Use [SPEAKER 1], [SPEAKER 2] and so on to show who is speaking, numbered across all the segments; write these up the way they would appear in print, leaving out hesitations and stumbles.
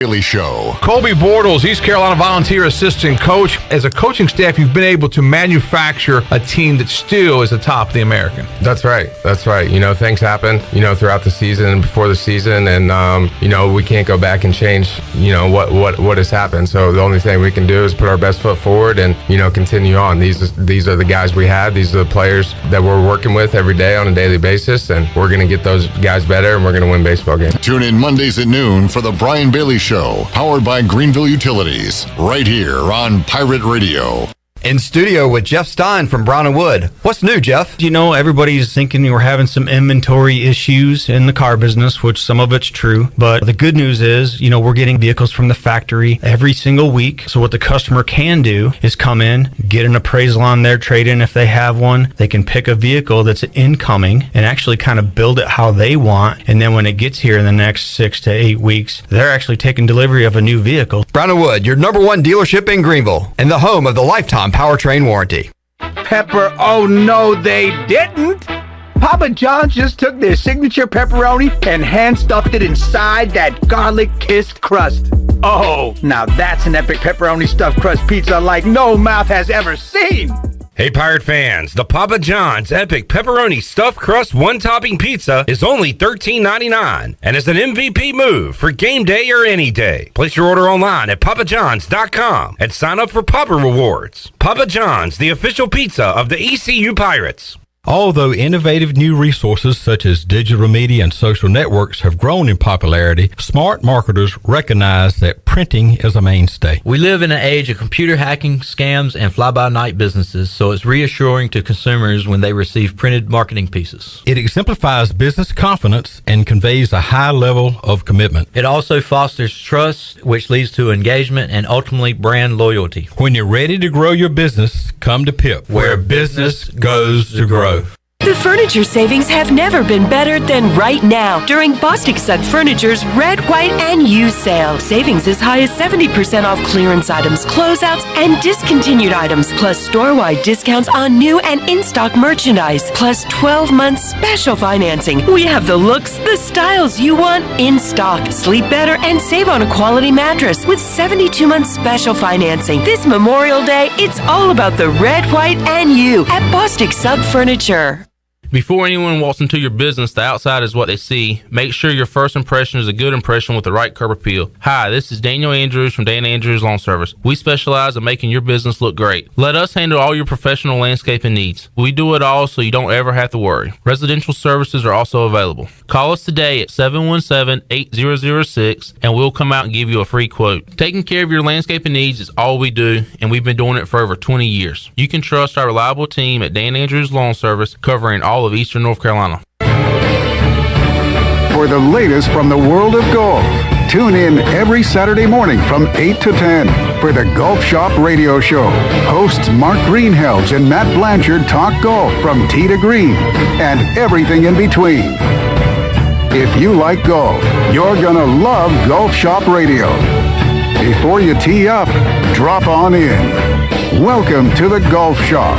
[SPEAKER 1] Daily Show.
[SPEAKER 2] Colby Bortles, East Carolina Volunteer Assistant Coach. As a coaching staff, you've been able to manufacture a team that still is the top of the American.
[SPEAKER 3] That's right. Things happen, throughout the season and before the season. And, we can't go back and change, what has happened. So the only thing we can do is put our best foot forward and, continue on. These are the guys we have. These are the players that we're working with every day on a daily basis. And we're going to get those guys better and we're going to win baseball games.
[SPEAKER 1] Tune in Mondays at noon for the Brian Bailey Show, powered by Greenville Utilities, right here on Pirate Radio.
[SPEAKER 4] In studio with Jeff Stein from Brown & Wood. What's new, Jeff?
[SPEAKER 5] Everybody's thinking we're having some inventory issues in the car business, which some of it's true. But the good news is, we're getting vehicles from the factory every single week. So what the customer can do is come in, get an appraisal on their trade-in if they have one. They can pick a vehicle that's incoming and actually kind of build it how they want. And then when it gets here in the next 6 to 8 weeks, they're actually taking delivery of a new vehicle.
[SPEAKER 4] Brown & Wood, your number one dealership in Greenville and the home of the lifetime powertrain warranty.
[SPEAKER 6] Pepper, oh no they didn't! Papa John's just took their signature pepperoni and hand-stuffed it inside that garlic-kissed crust. Oh, now that's an epic pepperoni stuffed crust pizza like no mouth has ever seen!
[SPEAKER 7] Hey Pirate fans, the Papa John's Epic Pepperoni Stuffed Crust One-Topping Pizza is only $13.99 and is an MVP move for game day or any day. Place your order online at papajohns.com and sign up for Papa Rewards. Papa John's, the official pizza of the ECU Pirates.
[SPEAKER 8] Although innovative new resources such as digital media and social networks have grown in popularity, smart marketers recognize that printing is a mainstay.
[SPEAKER 9] We live in an age of computer hacking, scams, and fly-by-night businesses, so it's reassuring to consumers when they receive printed marketing pieces.
[SPEAKER 8] It exemplifies business confidence and conveys a high level of commitment.
[SPEAKER 9] It also fosters trust, which leads to engagement and ultimately brand loyalty.
[SPEAKER 8] When you're ready to grow your business, come to PIP, where business goes to grow.
[SPEAKER 10] The furniture savings have never been better than right now during Bostic Sugg Furniture's Red, White, and Used sale. Savings as high as 70% off clearance items, closeouts, and discontinued items, plus store-wide discounts on new and in-stock merchandise, plus 12 months special financing. We have the looks, the styles you want in stock. Sleep better and save on a quality mattress with 72 months special financing. This Memorial Day, it's all about the Red, White, and You at Bostic Sugg Furniture.
[SPEAKER 11] Before anyone walks into your business, the outside is what they see. Make sure your first impression is a good impression with the right curb appeal. Hi, this is Daniel Andrews from Dan Andrews Lawn Service. We specialize in making your business look great. Let us handle all your professional landscaping needs. We do it all so you don't ever have to worry. Residential services are also available. Call us today at 717-8006 and we'll come out and give you a free quote. Taking care of your landscaping needs is all we do, and we've been doing it for over 20 years. You can trust our reliable team at Dan Andrews Lawn Service, covering all of Eastern North Carolina.
[SPEAKER 12] For the latest from the world of golf, tune in every Saturday morning from 8 to 10 for the Golf Shop Radio Show. Hosts Mark Greenhelds and Matt Blanchard talk golf from tee to green and everything in between. If you like golf, you're gonna love Golf Shop Radio. Before you tee up, drop on in. Welcome to the Golf Shop.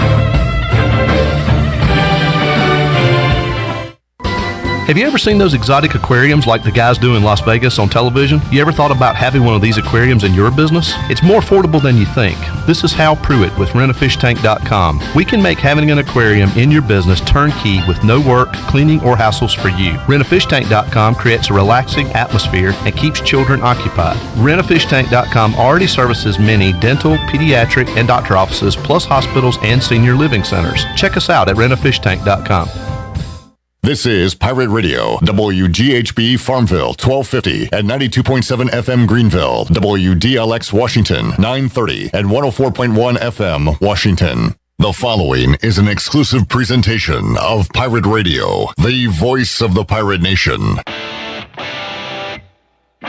[SPEAKER 13] Have you ever seen those exotic aquariums like the guys do in Las Vegas on television? You ever thought about having one of these aquariums in your business? It's more affordable than you think. This is Hal Pruitt with rentafishtank.com. We can make having an aquarium in your business turnkey with no work, cleaning, or hassles for you. Rentafishtank.com creates a relaxing atmosphere and keeps children occupied. Rentafishtank.com already services many dental, pediatric, and doctor offices, plus hospitals and senior living centers. Check us out at rentafishtank.com.
[SPEAKER 1] This is Pirate Radio, WGHB Farmville, 1250 and 92.7 FM Greenville, WDLX Washington, 930 and 104.1 FM Washington. The following is an exclusive presentation of Pirate Radio, the voice of the pirate nation.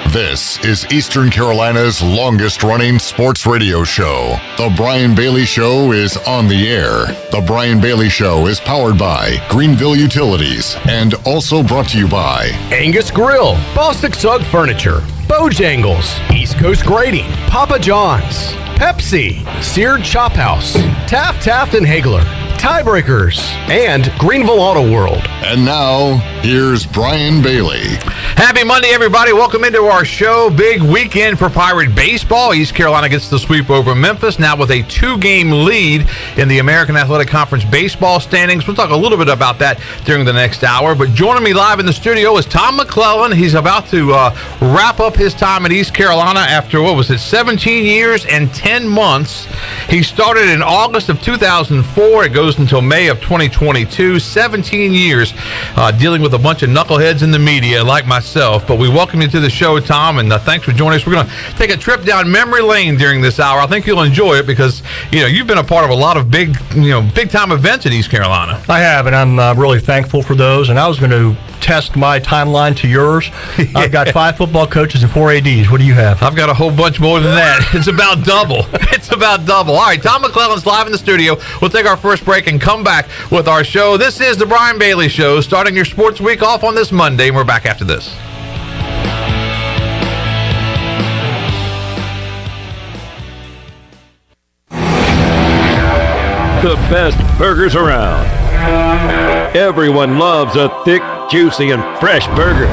[SPEAKER 1] This is Eastern Carolina's longest-running sports radio show. The Brian Bailey Show is on the air. The Brian Bailey Show is powered by Greenville Utilities and also brought to you by
[SPEAKER 2] Angus Grill, Bostic Sugg Furniture, Bojangles, East Coast Grading, Papa John's, Pepsi, Seared Chop House, Taft and Hagler,
[SPEAKER 14] Tiebreakers, and Greenville Auto World.
[SPEAKER 1] And now, here's Brian Bailey.
[SPEAKER 2] Happy Monday, everybody. Welcome into our show. Big weekend for Pirate baseball. East Carolina gets the sweep over Memphis, now with a 2-game lead in the American Athletic Conference baseball standings. We'll talk a little bit about that during the next hour. But joining me live in the studio is Tom McClellan. He's about to wrap up his time at East Carolina after, 17 years and 10 months. He started in August of 2004. It goes until May of 2022. 17 years dealing with a bunch of knuckleheads in the media like myself. But we welcome you to the show, Tom, and thanks for joining us. We're going to take a trip down memory lane during this hour. I think you'll enjoy it because you've been a part of a lot of big time events at East Carolina.
[SPEAKER 14] I have, and I'm really thankful for those. And I was going to test my timeline to yours. I've got 5 football coaches and 4 ADs. What do you have?
[SPEAKER 2] I've got a whole bunch more than that. It's about double. All right, Tom McClellan's live in the studio. We'll take our first break and come back with our show. This is the Brian Bailey Show, starting your sports week off on this Monday, and we're back after this.
[SPEAKER 15] The best burgers around. Everyone loves a thick, juicy, and fresh burger.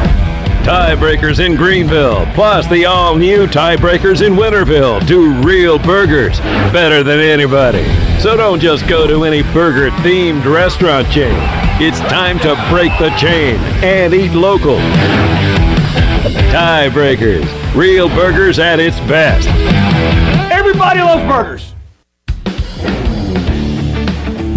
[SPEAKER 15] Tiebreakers in Greenville, plus the all-new Tiebreakers in Winterville. Do real burgers better than anybody. So don't just go to any burger-themed restaurant chain. It's time to break the chain and eat local. Tiebreakers, real burgers at its best.
[SPEAKER 6] Everybody loves burgers.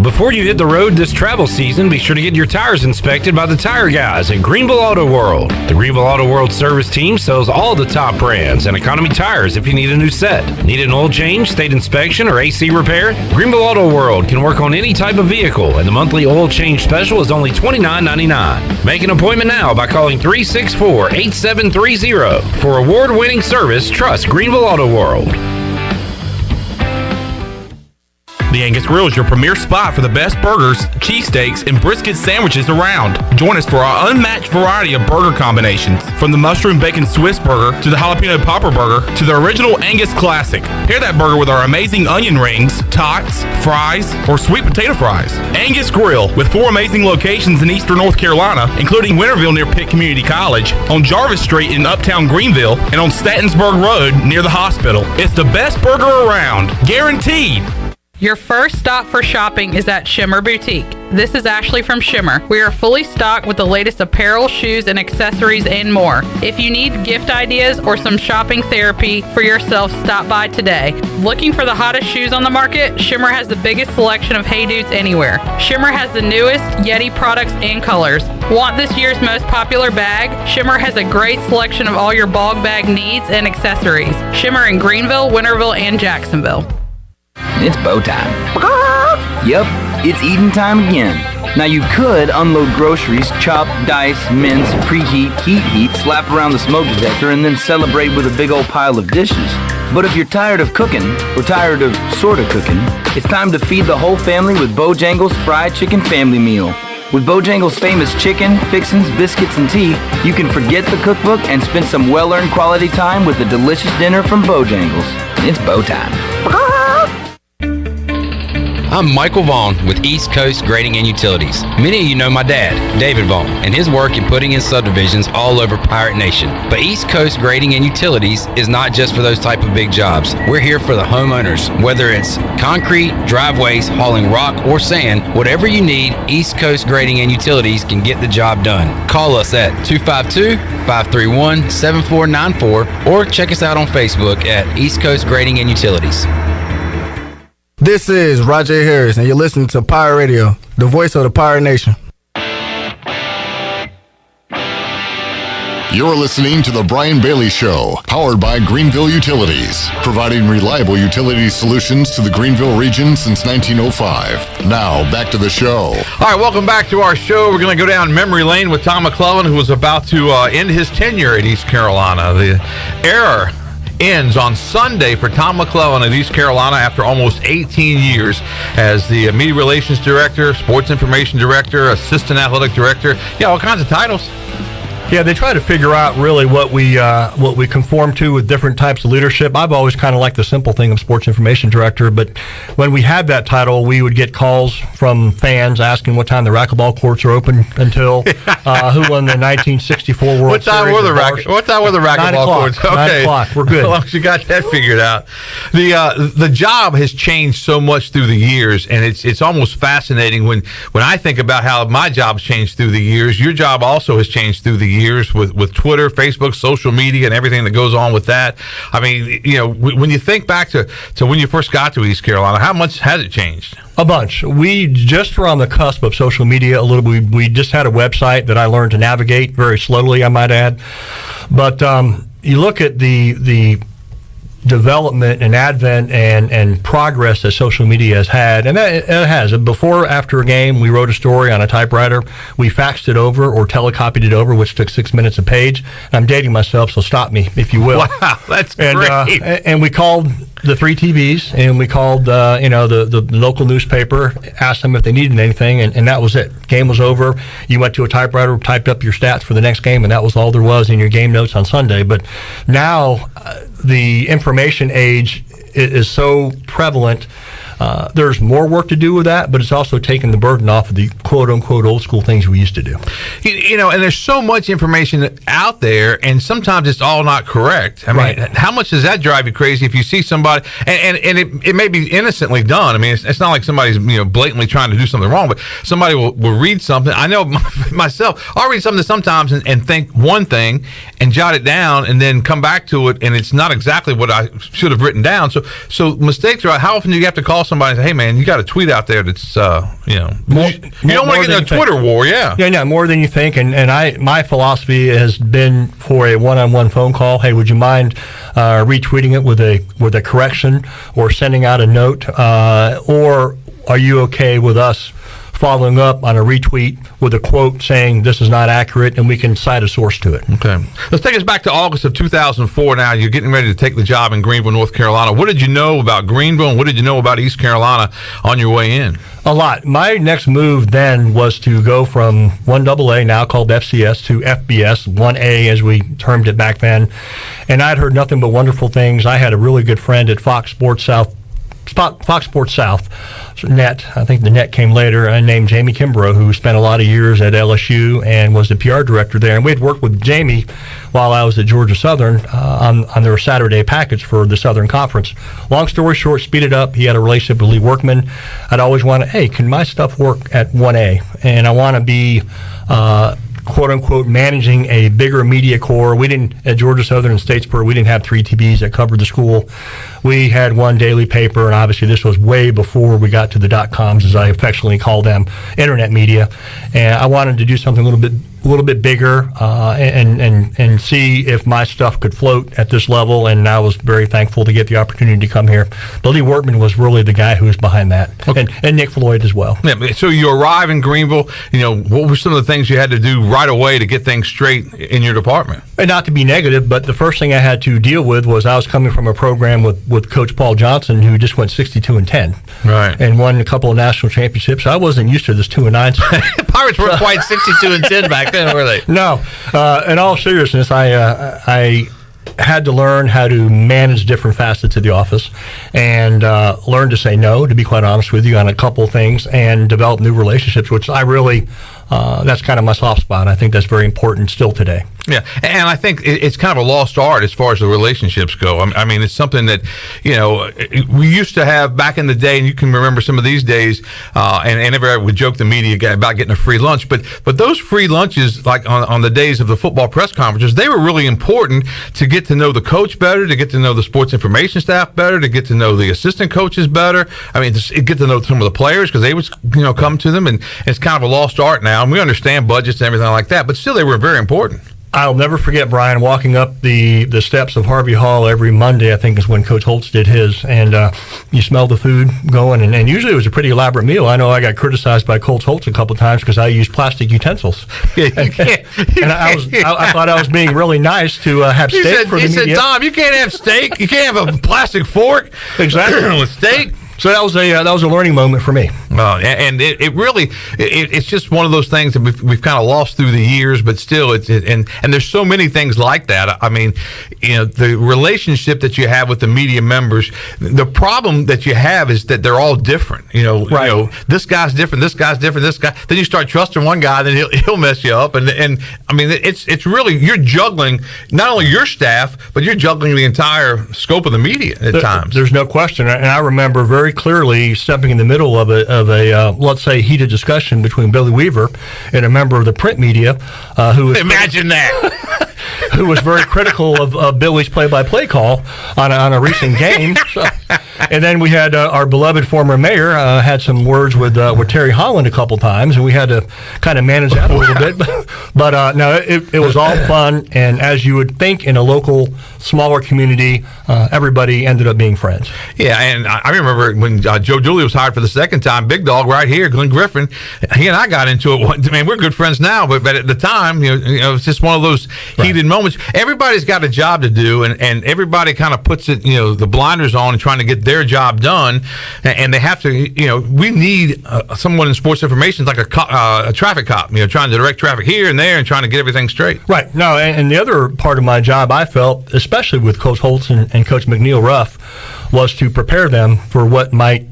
[SPEAKER 7] Before you hit the road this travel season, be sure to get your tires inspected by the tire guys at Greenville Auto World. The Greenville Auto World service team sells all the top brands and economy tires if you need a new set. Need an oil change, state inspection, or AC repair? Greenville Auto World can work on any type of vehicle, and the monthly oil change special is only $29.99. Make an appointment now by calling 364-8730. For award-winning service, trust Greenville Auto World.
[SPEAKER 16] The Angus Grill is your premier spot for the best burgers, cheesesteaks, and brisket sandwiches around. Join us for our unmatched variety of burger combinations, from the mushroom bacon Swiss burger to the jalapeno popper burger to the original Angus classic. Pair that burger with our amazing onion rings, tots, fries, or sweet potato fries. Angus Grill, with 4 amazing locations in eastern North Carolina, including Winterville near Pitt Community College, on Jarvis Street in uptown Greenville, and on Statensburg Road near the hospital. It's the best burger around, guaranteed.
[SPEAKER 17] Your first stop for shopping is at Shimmer Boutique. This is Ashley from Shimmer. We are fully stocked with the latest apparel, shoes, and accessories and more. If you need gift ideas or some shopping therapy for yourself, stop by today. Looking for the hottest shoes on the market? Shimmer has the biggest selection of Hey Dudes anywhere. Shimmer has the newest Yeti products and colors. Want this year's most popular bag? Shimmer has a great selection of all your bog bag needs and accessories. Shimmer in Greenville, Winterville, and Jacksonville.
[SPEAKER 18] It's bow time. Yep, it's eating time again. Now you could unload groceries, chop, dice, mince, preheat, heat, slap around the smoke detector, and then celebrate with a big old pile of dishes. But if you're tired of cooking, or tired of sorta cooking, it's time to feed the whole family with Bojangles Fried Chicken Family Meal. With Bojangles' famous chicken, fixins, biscuits, and tea, you can forget the cookbook and spend some well-earned quality time with a delicious dinner from Bojangles. It's bow time.
[SPEAKER 19] I'm Michael Vaughn with East Coast Grading and Utilities. Many of you know my dad, David Vaughn, and his work in putting in subdivisions all over Pirate Nation. But East Coast Grading and Utilities is not just for those type of big jobs. We're here for the homeowners. Whether it's concrete, driveways, hauling rock, or sand, whatever you need, East Coast Grading and Utilities can get the job done. Call us at 252-531-7494 or check us out on Facebook at East Coast Grading and Utilities.
[SPEAKER 20] This is Roger Harris, and you're listening to Pirate Radio, the voice of the Pirate Nation.
[SPEAKER 1] You're listening to The Brian Bailey Show, powered by Greenville Utilities, providing reliable utility solutions to the Greenville region since 1905. Now, back to the show.
[SPEAKER 2] All right, welcome back to our show. We're going to go down memory lane with Tom McClellan, who was about to end his tenure at East Carolina. The era ends on Sunday for Tom McClellan at East Carolina after almost 18 years as the media relations director, sports information director, assistant athletic director. Yeah, all kinds of titles.
[SPEAKER 14] Yeah, they try to figure out really what we conform to with different types of leadership. I've always kind of liked the simple thing of sports information director, but when we had that title, we would get calls from fans asking what time the racquetball courts are open until, who won the 1964 World
[SPEAKER 2] What time
[SPEAKER 14] Series.
[SPEAKER 2] What time were the racquetball courts?
[SPEAKER 14] 9 o'clock. We're good.
[SPEAKER 2] As long as you got that figured out. The job has changed so much through the years, and it's almost fascinating when I think about how my job's changed through the years. Your job also has changed through the years with Twitter, Facebook, social media, and everything that goes on with that. I mean, when you think back to when you first got to East Carolina, how much has it changed?
[SPEAKER 14] A bunch. We just were on the cusp of social media a little bit. We just had a website that I learned to navigate very slowly, I might add. But you look at the development and advent and progress that social media has had, and it has. Before, after a game, we wrote a story on a typewriter, we faxed it over or telecopied it over, which took 6 minutes a page. I'm dating myself, so stop me if you will.
[SPEAKER 2] Wow, that's great.
[SPEAKER 14] And we called the 3 TVs, and we called the local newspaper, asked them if they needed anything, and that was it. Game was over. You went to a typewriter, typed up your stats for the next game, and that was all there was in your game notes on Sunday. But now the information age is so prevalent. There's more work to do with that, but it's also taking the burden off of the quote-unquote old school things we used to do.
[SPEAKER 2] And there's so much information out there, and sometimes it's all not correct. I mean, how much does that drive you crazy if you see somebody, and it may be innocently done. I mean, it's not like somebody's blatantly trying to do something wrong, but somebody will read something. I know myself, I'll read something sometimes and think one thing and jot it down and then come back to it, and it's not exactly what I should have written down. So mistakes are. How often do you have to call somebody and say, hey man, you got a tweet out there that's you don't want to get in a Twitter war. Yeah,
[SPEAKER 14] more than you think. And my philosophy has been for a one-on-one phone call, hey, would you mind retweeting it with a correction or sending out a note, or are you okay with us following up on a retweet with a quote saying this is not accurate, and we can cite a source to it.
[SPEAKER 2] Okay. Let's take us back to August of 2004 now. You're getting ready to take the job in Greenville, North Carolina. What did you know about Greenville, and what did you know about East Carolina on your way in?
[SPEAKER 14] A lot. My next move then was to go from 1AA, now called FCS, to FBS, 1A as we termed it back then. And I'd heard nothing but wonderful things. I had a really good friend at Fox Sports South Net. I think the Net came later, named Jamie Kimbrough, who spent a lot of years at LSU and was the PR director there. And we had worked with Jamie while I was at Georgia Southern on their Saturday package for the Southern Conference. Long story short, speed it up. He had a relationship with Lee Workman. I'd always wanted, hey, can my stuff work at 1A? And I want to be quote unquote managing a bigger media core. We didn't, at Georgia Southern and Statesboro, we didn't have 3 TVs that covered the school. We had one daily paper, and obviously this was way before we got to the .coms, as I affectionately call them, internet media. And I wanted to do something a little bit bigger and see if my stuff could float at this level, and I was very thankful to get the opportunity to come here. But Lee Workman was really the guy who was behind that, okay. and Nick Floyd as well.
[SPEAKER 2] Yeah, so you arrive in Greenville, what were some of the things you had to do right away to get things straight in your department?
[SPEAKER 14] And not to be negative, but the first thing I had to deal with was I was coming from a program with Coach Paul Johnson, who just went 62-10,
[SPEAKER 2] right,
[SPEAKER 14] and won a couple of national championships. I wasn't used to this 2-9.
[SPEAKER 2] Pirates weren't quite 62-10 back then, were they?
[SPEAKER 14] No. In all seriousness, I had to learn how to manage different facets of the office and learn to say no, to be quite honest with you, on a couple of things, and develop new relationships, which I really, that's kind of my soft spot. I think that's very important still today.
[SPEAKER 2] Yeah, and I think it's kind of a lost art as far as the relationships go. I mean, it's something that, we used to have back in the day, and you can remember some of these days, and everybody would joke the media about getting a free lunch, but those free lunches, like on the days of the football press conferences, they were really important to get to know the coach better, to get to know the sports information staff better, to get to know the assistant coaches better. I mean, to get to know some of the players, because they would, come to them, and it's kind of a lost art now, and we understand budgets and everything like that, but still they were very important.
[SPEAKER 14] I'll never forget, Brian, walking up the steps of Harvey Hall every Monday, I think is when Coach Holtz did his, and you smell the food going, and usually it was a pretty elaborate meal. I know I got criticized by Coach Holtz a couple of times because I used plastic utensils.
[SPEAKER 2] Yeah, you can't.
[SPEAKER 14] And I thought I was being really nice to have steak for the media.
[SPEAKER 2] He said, Tom, you can't have steak. You can't have a plastic fork.
[SPEAKER 14] Exactly.
[SPEAKER 2] With steak.
[SPEAKER 14] So that was a learning moment for me.
[SPEAKER 2] And it really it's just one of those things that we've kind of lost through the years, but still and there's so many things like that. I mean, the relationship that you have with the media members, the problem that you have is that they're all different. This guy's different, this guy's different, this guy. Then you start trusting one guy, then he'll mess you up. And I mean, it's really, you're juggling not only your staff, but you're juggling the entire scope of the media at times.
[SPEAKER 14] There's no question, and I remember very clearly stepping in the middle of a let's say heated discussion between Billy Weaver and a member of the print media who was
[SPEAKER 2] imagine that
[SPEAKER 14] who was very critical of Billy's play-by-play call on a recent game. And then we had our beloved former mayor had some words with Terry Holland a couple times, and we had to kind of manage that a little bit. But no, it was all fun, and as you would think in a local, smaller community, everybody ended up being friends.
[SPEAKER 2] Yeah, and I remember when Joe Dooley was hired for the second time, Big Dog right here, Glenn Griffin, he and I got into it. Man, we're good friends now, but at the time, it's just one of those heated moments. Everybody's got a job to do, and everybody kind of puts it, the blinders on and trying to get their job done, and they have to, we need someone in sports information like a traffic cop, trying to direct traffic here and there and trying to get everything straight.
[SPEAKER 14] Right. No, and the other part of my job, I felt, especially with Coach Holtz and Coach McNeil Ruff, was to prepare them for what might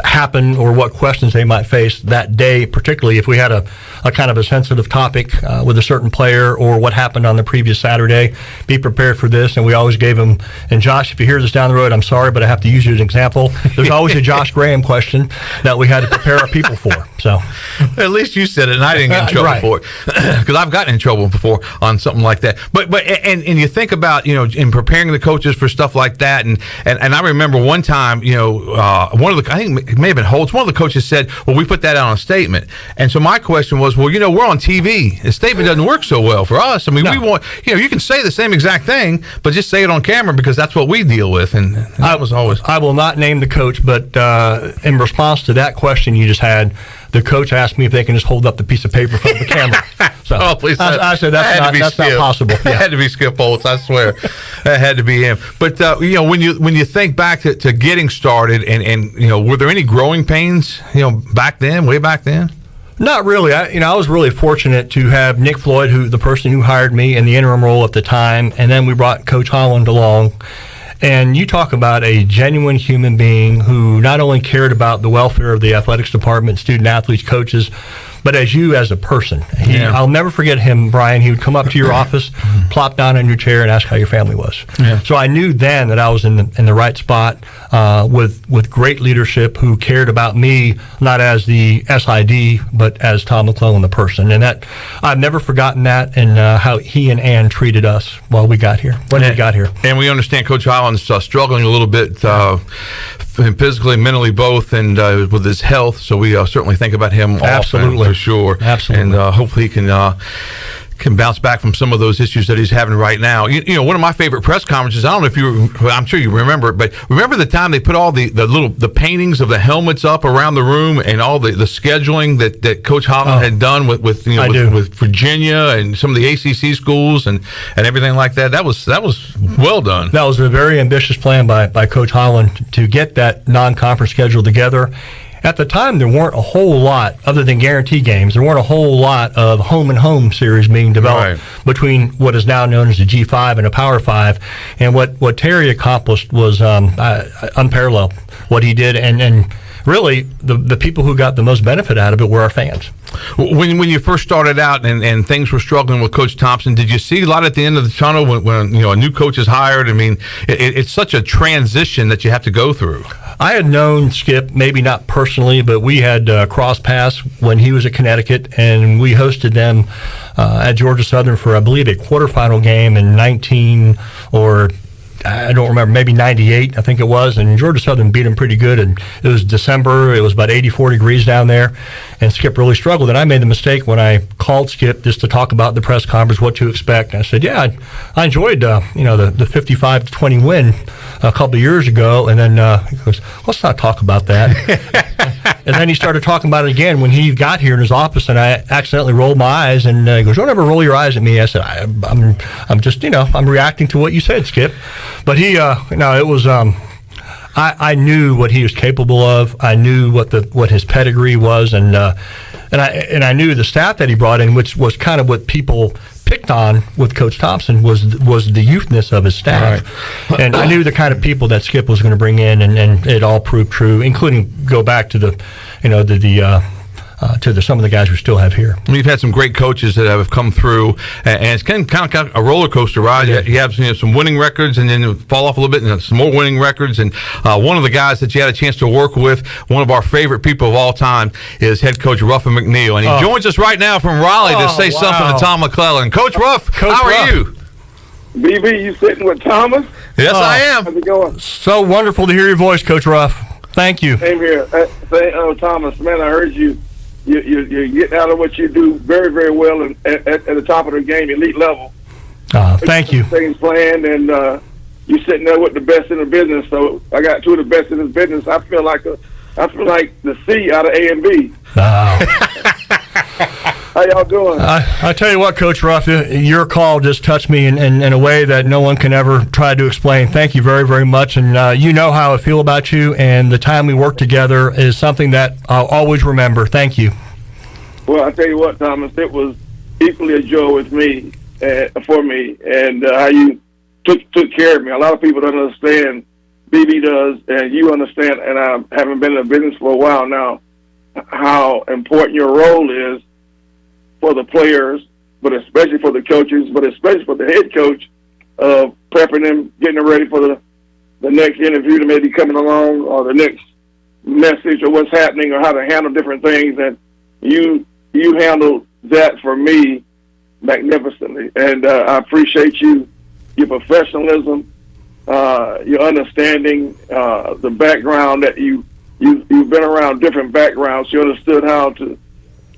[SPEAKER 14] happen or what questions they might face that day, particularly if we had a kind of a sensitive topic with a certain player or what happened on the previous Saturday. Be prepared for this. And we always gave them, and Josh, if you hear this down the road, I'm sorry, but I have to use you as an example. There's always a Josh Graham question that we had to prepare our people for. So
[SPEAKER 2] at least you said it, and I didn't get in trouble for it, because I've gotten in trouble before on something like that. But you think about in preparing the coaches for stuff like that, and I remember one time one of the, I think it may have been Holtz, one of the coaches said, well, we put that out on a statement. And so my question was, well, we're on TV. The statement doesn't work so well for us. I mean, we want, you can say the same exact thing, but just say it on camera, because that's what we deal with. And that was always.
[SPEAKER 14] I will not name the coach, but in response to that question you just had, the coach asked me if they can just hold up the piece of paper from the camera. So
[SPEAKER 2] please,
[SPEAKER 14] I said that's not possible.
[SPEAKER 2] It had to be Skip Holtz, I swear. That had to be him. But when you think back to getting started, and were there any growing pains back then, way back then?
[SPEAKER 14] Not really. I was really fortunate to have Nick Floyd, the person who hired me, in the interim role at the time, and then we brought Coach Holland along. And you talk about a genuine human being who not only cared about the welfare of the athletics department, student athletes, coaches, but as a person. I'll never forget him, Brian. He would come up to your office, plop down in your chair, and ask how your family was. Yeah. So I knew then that I was in the right spot with great leadership who cared about me, not as the SID, but as Tom McClellan, the person. And that I've never forgotten that, and how he and Ann treated us while we got here, when we got here.
[SPEAKER 2] And we understand Coach Holland's struggling a little bit physically, mentally, both, and with his health. So we certainly think about him
[SPEAKER 14] Absolutely.
[SPEAKER 2] For sure.
[SPEAKER 14] Absolutely.
[SPEAKER 2] And hopefully he can bounce back from some of those issues that he's having right now. One of my favorite press conferences, I don't know if I'm sure you remember it, but remember the time they put all the paintings of the helmets up around the room, and all the scheduling that Coach Holland had done with Virginia and some of the ACC schools and everything like that. That was well done.
[SPEAKER 14] That was a very ambitious plan by Coach Holland to get that non-conference schedule together. At the time, there weren't a whole lot, other than guarantee games, there weren't a whole lot of home-and-home series being developed between what is now known as the G5 and a Power 5. And what Terry accomplished was unparalleled, what he did. And really, the people who got the most benefit out of it were our fans.
[SPEAKER 2] When you first started out and things were struggling with Coach Thompson, did you see light at the end of the tunnel when a new coach is hired? I mean, it's such a transition that you have to go through.
[SPEAKER 14] I had known Skip, maybe not personally, but we had crossed paths when he was at Connecticut, and we hosted them at Georgia Southern for, I believe, a quarterfinal game in 19 or I don't remember, maybe 98, I think it was, and Georgia Southern beat them pretty good, and it was December, it was about 84 degrees down there, and Skip really struggled, and I made the mistake when I called Skip just to talk about the press conference, what to expect, and I said, yeah, I enjoyed, the 55-20 win a couple of years ago, and then he goes, let's not talk about that. And then he started talking about it again when he got here in his office, and I accidentally rolled my eyes, and he goes, don't ever roll your eyes at me. I said, I'm just, I'm reacting to what you said, Skip. But he, it was, I knew what he was capable of. I knew what his pedigree was, and I knew the staff that he brought in, which was kind of what people picked on with Coach Thompson was the youthness of his staff. Right. And I knew the kind of people that Skip was going to bring in, and it all proved true, including go back to some of the guys we still have here.
[SPEAKER 2] We've had some great coaches that have come through, and it's kind of a roller coaster ride. You have some winning records, and then fall off a little bit, and some more winning records. And one of the guys that you had a chance to work with, one of our favorite people of all time, is head coach Ruffin McNeil, and he joins us right now from Raleigh to say something to Tom McClellan. Coach Ruff, how are you?
[SPEAKER 21] BB, you sitting with Thomas?
[SPEAKER 2] Yes, I am.
[SPEAKER 21] How's it going?
[SPEAKER 14] So wonderful to hear your voice, Coach Ruff. Thank you.
[SPEAKER 21] Same here. Thomas, man, I heard you. You're getting out of what you do very, very well at the top of the game, elite level.
[SPEAKER 14] Thank you.
[SPEAKER 21] Things planned, and you're sitting there with the best in the business. So I got two of the best in this business. I feel like the C out of A and B. How y'all doing?
[SPEAKER 14] I tell you what, Coach Ruff, your call just touched me in a way that no one can ever try to explain. Thank you very, very much. And you know how I feel about you, and the time we worked together is something that I'll always remember. Thank you.
[SPEAKER 21] Well, I tell you what, Thomas, it was equally a joy with me, for me, and how you took care of me. A lot of people don't understand. BB does, and you understand, and I haven't been in the business for a while now, how important your role is for the players, but especially for the coaches, but especially for the head coach, prepping them, getting them ready for the next interview that may be coming along, or the next message, or what's happening, or how to handle different things. And you handled that for me magnificently, and I appreciate your professionalism, your understanding, the background that you've been around different backgrounds. You understood how to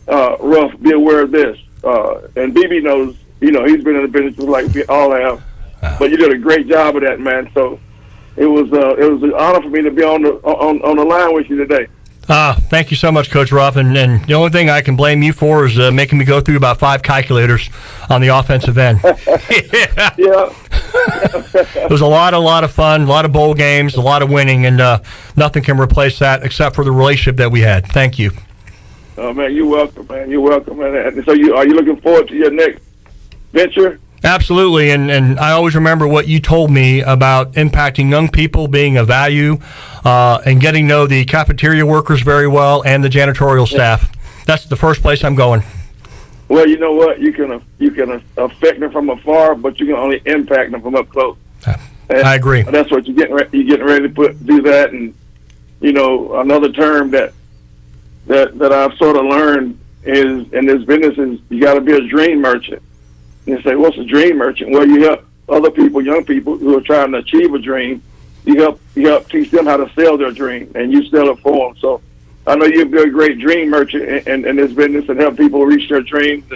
[SPEAKER 21] Ruff, be aware of this. And BB knows, he's been in the business like we all have. But you did a great job of that, man. So it was an honor for me to be on the line with you today.
[SPEAKER 14] Thank you so much, Coach Ruff. And the only thing I can blame you for is making me go through about 5 calculators on the offensive end.
[SPEAKER 21] Yeah.
[SPEAKER 14] It was a lot of fun, a lot of bowl games, a lot of winning, and nothing can replace that except for the relationship that we had. Thank you.
[SPEAKER 21] Oh, man, you're welcome, man. You're welcome, man. And so are you looking forward to your next venture?
[SPEAKER 14] Absolutely, and I always remember what you told me about impacting young people, being a value, and getting to know the cafeteria workers very well and the janitorial staff. That's the first place I'm going.
[SPEAKER 21] Well, you know what? You can affect them from afar, but you can only impact them from up close.
[SPEAKER 14] I agree.
[SPEAKER 21] That's what you're getting ready to do that. And another term that I've sort of learned is in this business is you got to be a dream merchant. And you say, what's a dream merchant? Well, you help other people, young people who are trying to achieve a dream. You help teach them how to sell their dream, and you sell it for them. So I know you'll be a great dream merchant in this business and help people reach their dreams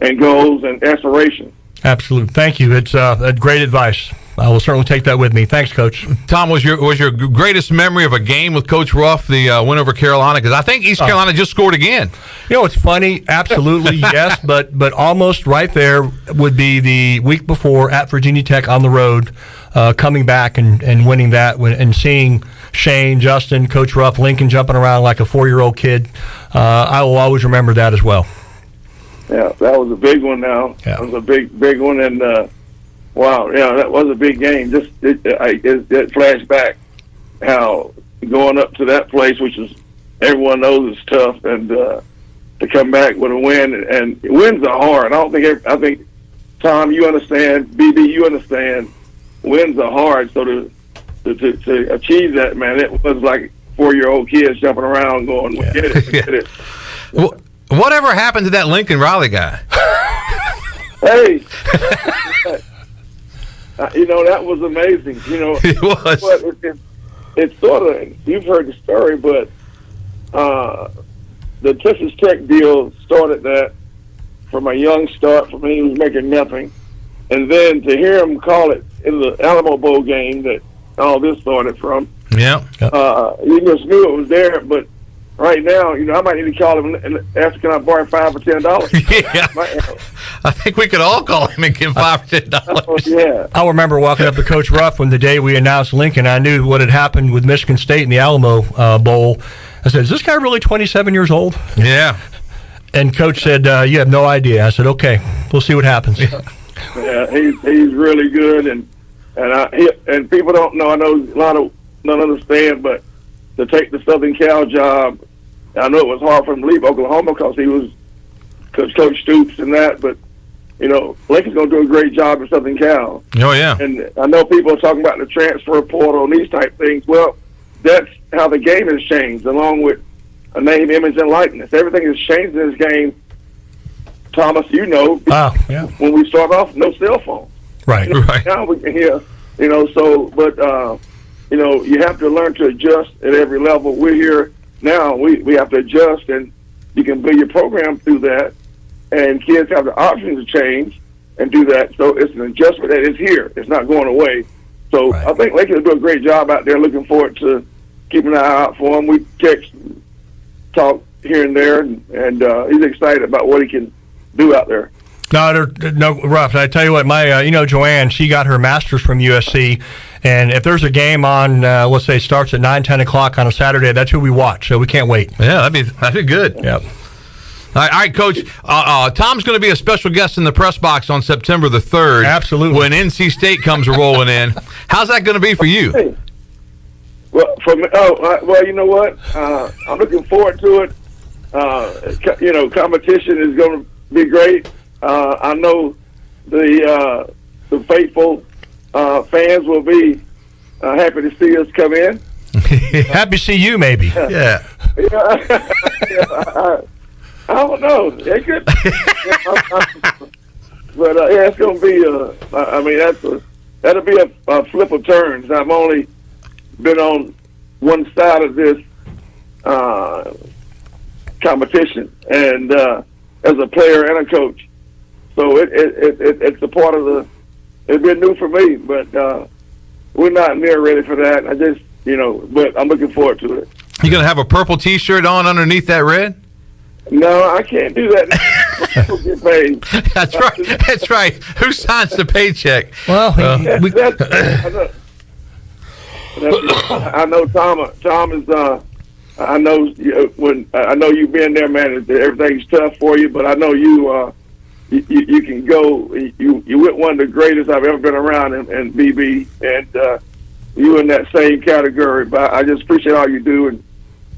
[SPEAKER 21] and goals and aspirations.
[SPEAKER 14] Absolutely. Thank you. It's great advice. I will certainly take that with me. Thanks, Coach.
[SPEAKER 2] Tom, was your greatest memory of a game with Coach Ruff the win over Carolina? Because I think East Carolina just scored again.
[SPEAKER 14] It's funny. Absolutely, yes, but almost right there would be the week before at Virginia Tech on the road, coming back and winning that, and seeing Shane, Justin, Coach Ruff, Lincoln jumping around like a 4-year-old kid. I will always remember that as well.
[SPEAKER 21] Yeah, that was a big one now. Yeah. That was a big one, and wow, yeah, that was a big game. Just it flashed back how going up to that place, which is everyone knows is tough, and to come back with a win, and wins are hard. I think Tom, you understand, BB, you understand, wins are hard. So to achieve that, man, it was like 4-year-old kids jumping around going, "Get it, get it."
[SPEAKER 2] Whatever happened to that Lincoln Riley guy?
[SPEAKER 21] Hey, that was amazing.
[SPEAKER 2] It was.
[SPEAKER 21] But it's sort of, you've heard the story, but the Texas Tech deal started that from a young start for me. He was making nothing. And then to hear him call it in the Alamo Bowl game that all this started from.
[SPEAKER 2] Yeah.
[SPEAKER 21] You just knew it was there, but right now, I might need to call him and ask, can I borrow $5 or $10?
[SPEAKER 2] Yeah. I think we could all call him and give $5 or $10.
[SPEAKER 21] Yeah.
[SPEAKER 14] I remember walking up to Coach Ruff when the day we announced Lincoln. I knew what had happened with Michigan State in the Alamo Bowl. I said, is this guy really 27 years old?
[SPEAKER 2] Yeah.
[SPEAKER 14] And Coach said, you have no idea. I said, okay, we'll see what happens.
[SPEAKER 21] Yeah, he's really good, and people don't know. I know a lot of don't understand, but to take the Southern Cal job, I know it was hard for him to leave Oklahoma because he was Coach Stoops and that, but Lincoln's going to do a great job at Southern Cal.
[SPEAKER 2] Oh yeah.
[SPEAKER 21] And I know people are talking about the transfer portal and these type things. Well, that's how the game has changed, along with a name, image, and likeness. Everything has changed in this game. Thomas, when we start off, no cell phone.
[SPEAKER 14] Right.
[SPEAKER 2] Right.
[SPEAKER 21] Now we can hear, but you have to learn to adjust at every level. We're here now. We have to adjust, and you can build your program through that. And kids have the option to change and do that. So it's an adjustment that is here. It's not going away. So I think Lincoln will do a great job out there. Looking forward to keeping an eye out for him. We text, talk here and there, and he's excited about what he can do out there.
[SPEAKER 14] No, Ruff. I tell you what, my Joanne, she got her master's from USC, and if there's a game on, let's say, starts at 9, 10 o'clock on a Saturday, that's who we watch. So we can't wait.
[SPEAKER 2] Yeah, that'd be good.
[SPEAKER 14] Yep.
[SPEAKER 2] All right, Coach. Tom's going to be a special guest in the press box on September the 3rd.
[SPEAKER 14] Absolutely.
[SPEAKER 2] When NC State comes rolling in. How's that going to be for you?
[SPEAKER 21] Hey. Well, for me, you know what? I'm looking forward to it. Competition is going to be great. I know the faithful fans will be happy to see us come in.
[SPEAKER 14] Happy to see you, maybe.
[SPEAKER 2] Yeah.
[SPEAKER 21] I don't know. It could, but it's going to be. That'll be a flip of turns. I've only been on one side of this competition, and as a player and a coach, so it's a part of the. It's been new for me, but we're not near ready for that. But I'm looking forward to it.
[SPEAKER 2] You going to have a purple T-shirt on underneath that red?
[SPEAKER 21] No, I can't do that. People get paid.
[SPEAKER 2] That's right. That's right. Who signs the paycheck?
[SPEAKER 14] Well,
[SPEAKER 21] I know Tom. Tom is. I know you've been there, man. Everything's tough for you, but I know you. You can go. You went one of the greatest I've ever been around in BB, and you in that same category. But I just appreciate all you do, and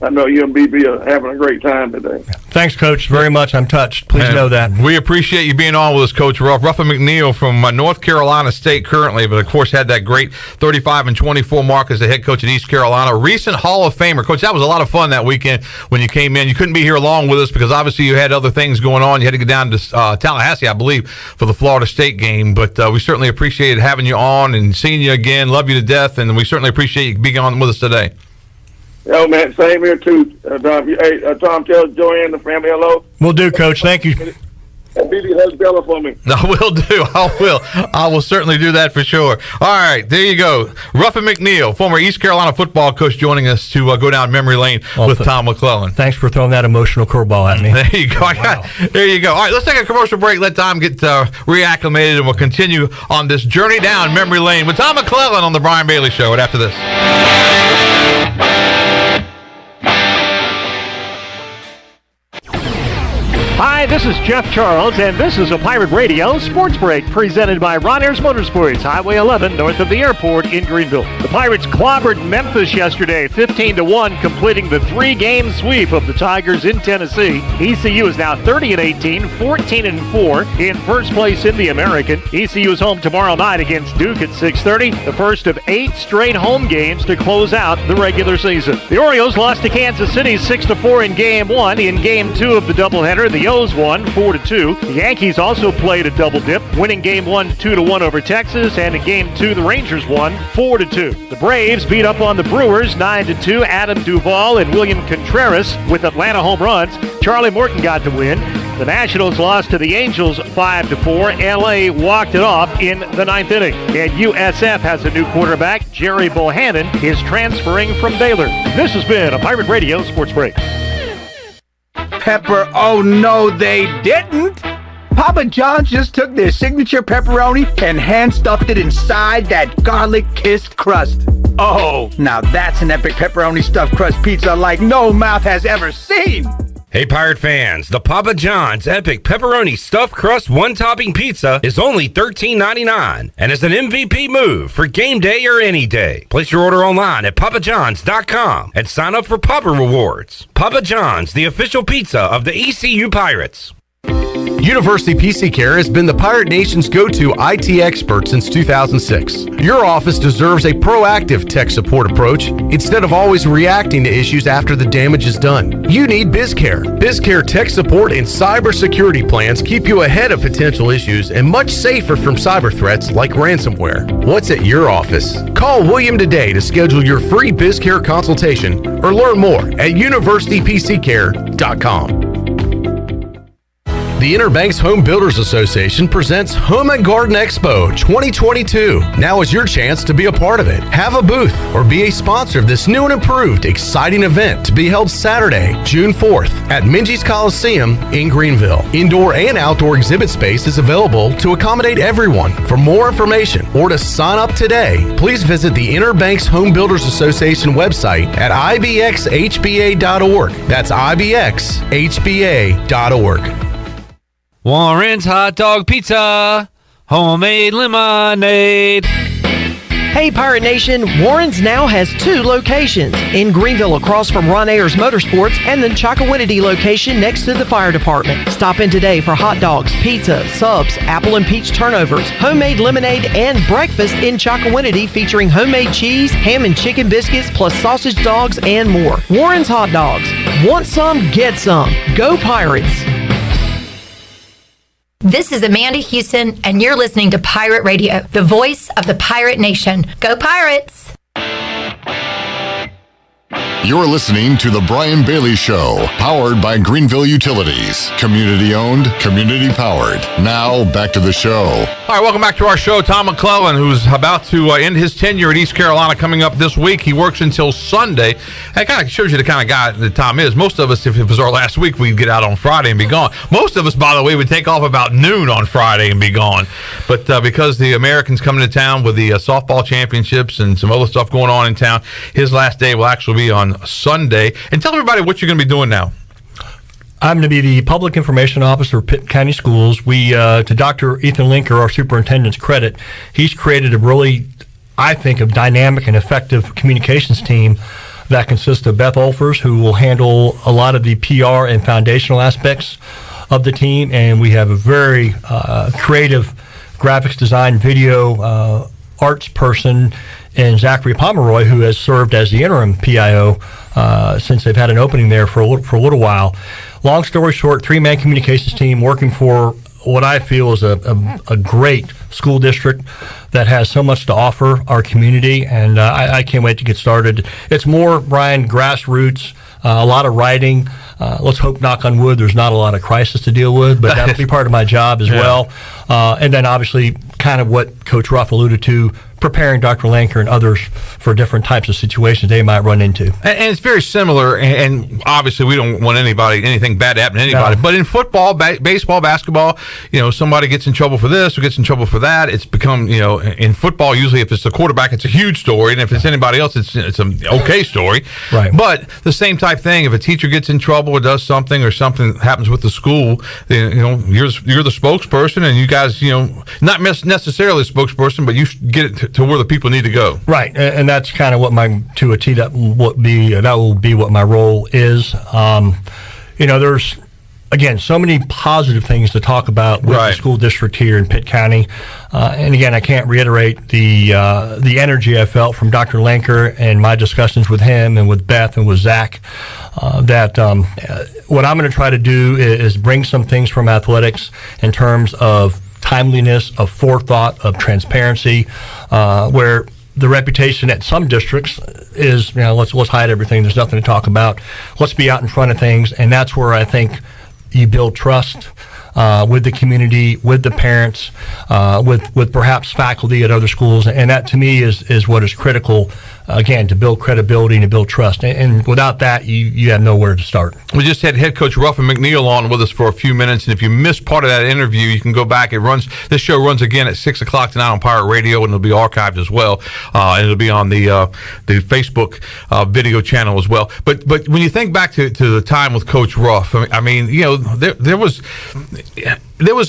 [SPEAKER 21] I know you and BB are having a great time today.
[SPEAKER 14] Thanks, Coach, very much. I'm touched. Please know that.
[SPEAKER 2] We appreciate you being on with us, Coach Ruff. Ruffin McNeil from North Carolina State currently, but of course had that great 35-24 mark as the head coach at East Carolina. Recent Hall of Famer. Coach, that was a lot of fun that weekend when you came in. You couldn't be here along with us because obviously you had other things going on. You had to go down to Tallahassee, I believe, for the Florida State game, but we certainly appreciated having you on and seeing you again. Love you to death, and we certainly appreciate you being on with us today.
[SPEAKER 21] Oh, man, same here, too. Tom, tell Joanne the family hello.
[SPEAKER 14] Will do, Coach. Thank you.
[SPEAKER 21] And BB hugs Bella for me.
[SPEAKER 2] I will do. I will certainly do that for sure. All right, there you go. Ruffin McNeil, former East Carolina football coach, joining us to go down memory lane with Tom McClellan.
[SPEAKER 14] Thanks for throwing that emotional curveball at me.
[SPEAKER 2] There you go. Wow. There you go. All right, let's take a commercial break. Let Tom get reacclimated, and we'll continue on this journey down memory lane with Tom McClellan on the Brian Bailey Show right after this.
[SPEAKER 3] Hi, this is Jeff Charles, and this is a Pirate Radio Sports Break presented by Ron Ayers Motorsports, Highway 11, north of the airport in Greenville. The Pirates clobbered Memphis yesterday, 15-1, completing the three-game sweep of the Tigers in Tennessee. ECU is now 30-18, 14-4 in first place in the American. ECU is home tomorrow night against Duke at 6:30, the first of 8 straight home games to close out the regular season. The Orioles lost to Kansas City 6-4 in Game 1. In Game 2 of the doubleheader, the O's won 4-2. The Yankees also played a double dip, winning Game 1 2-1 over Texas, and in Game 2 the Rangers won 4-2. The Braves beat up on the Brewers 9-2. Adam Duvall and William Contreras with Atlanta home runs. Charlie Morton got the win. The Nationals lost to the Angels 5-4. LA walked it off in the 9th inning. And USF has a new quarterback. Jerry Bohannon is transferring from Baylor. This has been a Pirate Radio Sports Break.
[SPEAKER 6] pepper. Oh, no, they didn't. Papa John's just took their signature pepperoni and hand-stuffed it inside that garlic-kissed crust. Oh, now that's an epic pepperoni stuffed crust pizza like no mouth has ever seen.
[SPEAKER 7] Hey, Pirate fans, the Papa John's Epic Pepperoni Stuffed Crust One-Topping Pizza is only $13.99 and is an MVP move for game day or any day. Place your order online at papajohns.com and sign up for Papa Rewards. Papa John's, the official pizza of the ECU Pirates.
[SPEAKER 4] University PC Care has been the Pirate Nation's go-to IT expert since 2006. Your office deserves a proactive tech support approach instead of always reacting to issues after the damage is done. You need BizCare. BizCare tech support and cybersecurity plans keep you ahead of potential issues and much safer from cyber threats like ransomware. What's at your office? Call William today to schedule your free BizCare consultation or learn more at universitypccare.com. The Inner Banks Home Builders Association presents Home and Garden Expo 2022. Now is your chance to be a part of it. Have a booth or be a sponsor of this new and improved, exciting event to be held Saturday, June 4th at Minges Coliseum in Greenville. Indoor and outdoor exhibit space is available to accommodate everyone. For more information or to sign up today, please visit the Inner Banks Home Builders Association website at ibxhba.org. That's ibxhba.org.
[SPEAKER 5] Warren's Hot Dog Pizza, homemade lemonade.
[SPEAKER 22] Hey, Pirate Nation, Warren's now has 2 locations. In Greenville across from Ron Ayers Motorsports and the Chocowinity location next to the fire department. Stop in today for hot dogs, pizza, subs, apple and peach turnovers, homemade lemonade, and breakfast in Chocowinity featuring homemade cheese, ham and chicken biscuits, plus sausage dogs and more. Warren's Hot Dogs. Want some? Get some. Go Pirates.
[SPEAKER 23] This is Amanda Houston, and you're listening to Pirate Radio, the voice of the Pirate Nation. Go Pirates!
[SPEAKER 1] You're listening to The Brian Bailey Show, powered by Greenville Utilities. Community owned, community powered. Now, back to the show.
[SPEAKER 2] All right, welcome back to our show. Tom McClellan, who's about to end his tenure at East Carolina coming up this week. He works until Sunday. That kind of shows you the kind of guy that Tom is. Most of us, if it was our last week, we'd get out on Friday and be gone. Most of us, by the way, would take off about noon on Friday and be gone. But because the Americans coming to town with the softball championships and some other stuff going on in town, his last day will actually be on Sunday. And tell everybody what you're going to be doing now.
[SPEAKER 14] I'm going to be the public information officer of Pitt County Schools. To Dr. Ethan Linker, our superintendent's credit, he's created a really, I think, a dynamic and effective communications team that consists of Beth Olfers, who will handle a lot of the PR and foundational aspects of the team. And we have a very creative graphics design, video arts person, and Zachary Pomeroy, who has served as the interim PIO since they've had an opening there for a little while. Long story short, 3-man communications team working for what I feel is a great school district that has so much to offer our community, and I can't wait to get started. It's more, Brian, grassroots, a lot of writing. Let's hope, knock on wood, there's not a lot of crisis to deal with, but that'll be part of my job as well. And then obviously kind of what Coach Ruff alluded to, preparing Dr. Lanker and others for different types of situations they might run into.
[SPEAKER 2] And it's very similar, and obviously we don't want anything bad to happen to anybody. No. But in football, baseball, basketball, somebody gets in trouble for this or gets in trouble for that. It's become, in football, usually if it's the quarterback, it's a huge story, and if it's anybody else, it's an okay story.
[SPEAKER 14] Right.
[SPEAKER 2] But the same type thing, if a teacher gets in trouble or does something, or something happens with the school, you're the spokesperson, and you guys, not necessarily a spokesperson, but you get it to where the people need to go.
[SPEAKER 14] Right, and that's kind of what that will be what my role is. There's, again, so many positive things to talk about with the school district here in Pitt County. And again, I can't reiterate the energy I felt from Dr. Lanker and my discussions with him and with Beth and with Zach. What I'm going to try to do is bring some things from athletics in terms of timeliness, of forethought, of transparency, where the reputation at some districts is, let's hide everything. There's nothing to talk about. Let's be out in front of things, and that's where I think you build trust. with the community, with the parents, with perhaps faculty at other schools. And that, to me, is what is critical, again, to build credibility and to build trust. And without that, you have nowhere to start.
[SPEAKER 2] We just had head coach Ruff and McNeil on with us for a few minutes, and if you missed part of that interview, you can go back. This show runs again at 6 o'clock tonight on Pirate Radio, and it'll be archived as well, and it'll be on the Facebook video channel as well. But when you think back to the time with Coach Ruff, I mean, there was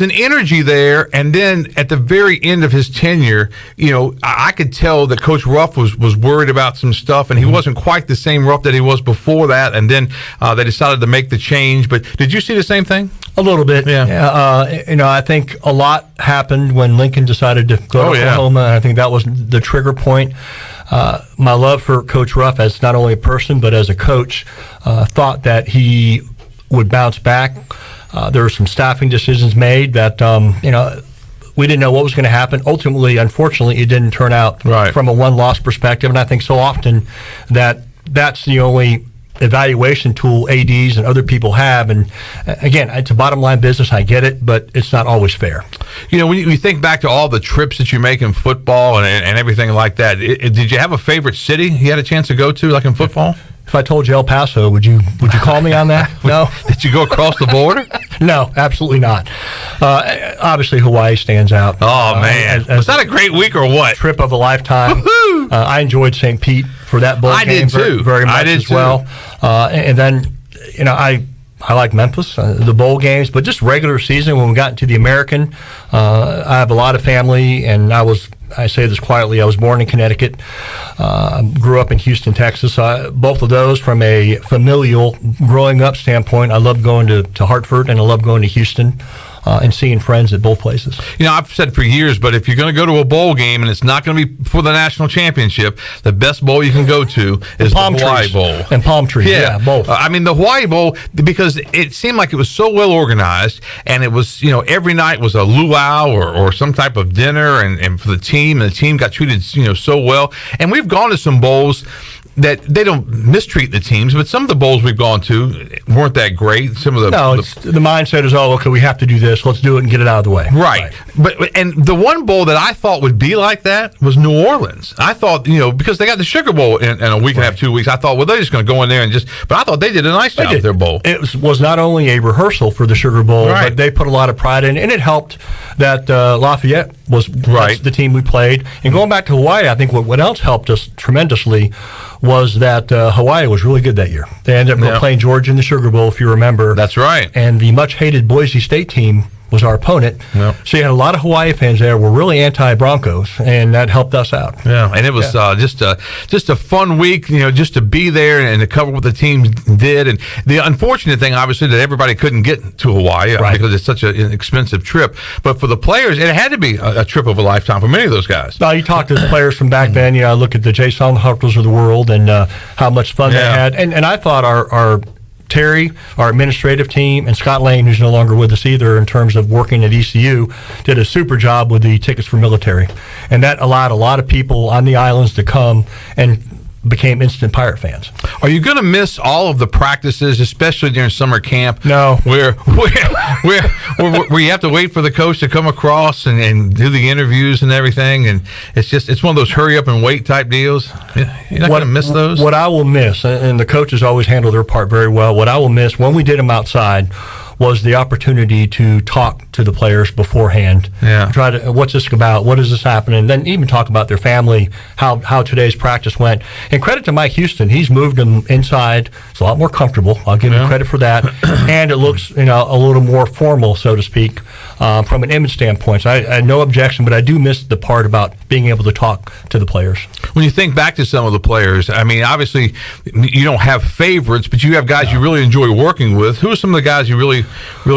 [SPEAKER 2] an energy there, and then at the very end of his tenure, I could tell that Coach Ruff was worried about some stuff, and he wasn't quite the same Ruff that he was before that, and then they decided to make the change. But did you see the same thing?
[SPEAKER 14] A little bit. Yeah. I think a lot happened when Lincoln decided to go to Oklahoma, and I think that was the trigger point. My love for Coach Ruff as not only a person but as a coach, thought that he would bounce back. There were some staffing decisions made that, we didn't know what was going to happen. Ultimately, unfortunately, it didn't turn out from a one-loss perspective, and I think so often that's the only evaluation tool ADs and other people have. And again, it's a bottom line business. I get it, but it's not always fair.
[SPEAKER 2] When you think back to all the trips that you make in football and everything like that, did you have a favorite city you had a chance to go to, like in football?
[SPEAKER 14] If I told you El Paso, would you call me on that? No.
[SPEAKER 2] Did you go across the border?
[SPEAKER 14] No, absolutely not. Obviously, Hawaii stands out.
[SPEAKER 2] Oh, man. Was that a great week or what?
[SPEAKER 14] Trip of a lifetime. I enjoyed St. Pete for that bowl game.
[SPEAKER 2] Did too.
[SPEAKER 14] Very much as well. And then, I like Memphis, the bowl games, but just regular season when we got into the American, I have a lot of family, and I say this quietly, I was born in Connecticut, grew up in Houston, Texas. Both of those from a familial growing up standpoint. I love going to Hartford, and I love going to Houston. And seeing friends at both places.
[SPEAKER 2] I've said for years, but if you're going to go to a bowl game and it's not going to be for the national championship, the best bowl you can go to is the Hawaii Bowl.
[SPEAKER 14] And Palm Trees, yeah both.
[SPEAKER 2] The Hawaii Bowl, because it seemed like it was so well organized, and it was, every night was a luau or some type of dinner, and for the team, and the team got treated, so well. And we've gone to some bowls that they don't mistreat the teams, but some of the bowls we've gone to weren't that great. Some of the
[SPEAKER 14] the mindset is, okay, we have to do this. Let's do it and get it out of the way.
[SPEAKER 2] Right. And the one bowl that I thought would be like that was New Orleans. I thought, because they got the Sugar Bowl in a week and a half, 2 weeks. I thought, well, they're just going to go in there but I thought they did a nice job with their bowl.
[SPEAKER 14] It was not only a rehearsal for the Sugar Bowl, but they put a lot of pride in it, and it helped that Lafayette was the team we played. And going back to Hawaii, I think what else helped us tremendously was that Hawaii was really good that year. They ended up playing Georgia in the Sugar Bowl, if you remember.
[SPEAKER 2] That's right.
[SPEAKER 14] And the much-hated Boise State team was our opponent. Yep. So you had a lot of Hawaii fans there were really anti-Broncos, and that helped us out.
[SPEAKER 2] Yeah, and it was just a fun week, just to be there and to cover what the team did. And the unfortunate thing, obviously, that everybody couldn't get to Hawaii because it's such an expensive trip. But for the players, it had to be a trip of a lifetime for many of those guys.
[SPEAKER 14] Now, you talk to the players from back then. I look at the Jay Songhartels of the world and how much fun they had. And I thought our Terry, our administrative team, and Scott Lane, who's no longer with us either in terms of working at ECU, did a super job with the tickets for military. And that allowed a lot of people on the islands to come and became instant Pirate fans.
[SPEAKER 2] Are you going to miss all of the practices, especially during summer camp?
[SPEAKER 14] No.
[SPEAKER 2] Where you have to wait for the coach to come across and do the interviews and everything, and it's one of those hurry up and wait type deals. You're not going to miss those?
[SPEAKER 14] What I will miss, and the coaches always handle their part very well, what I will miss when we did them outside was the opportunity to talk to the players beforehand.
[SPEAKER 2] Yeah.
[SPEAKER 14] Try to, what's this about? What is this happening? And then even talk about their family, how today's practice went. And credit to Mike Houston. He's moved them inside. It's a lot more comfortable. I'll give him credit for that. And it looks, a little more formal, so to speak, from an image standpoint. So I had no objection, but I do miss the part about being able to talk to the players.
[SPEAKER 2] When you think back to some of the players, obviously you don't have favorites, but you have guys you really enjoy working with. Who are some of the guys you really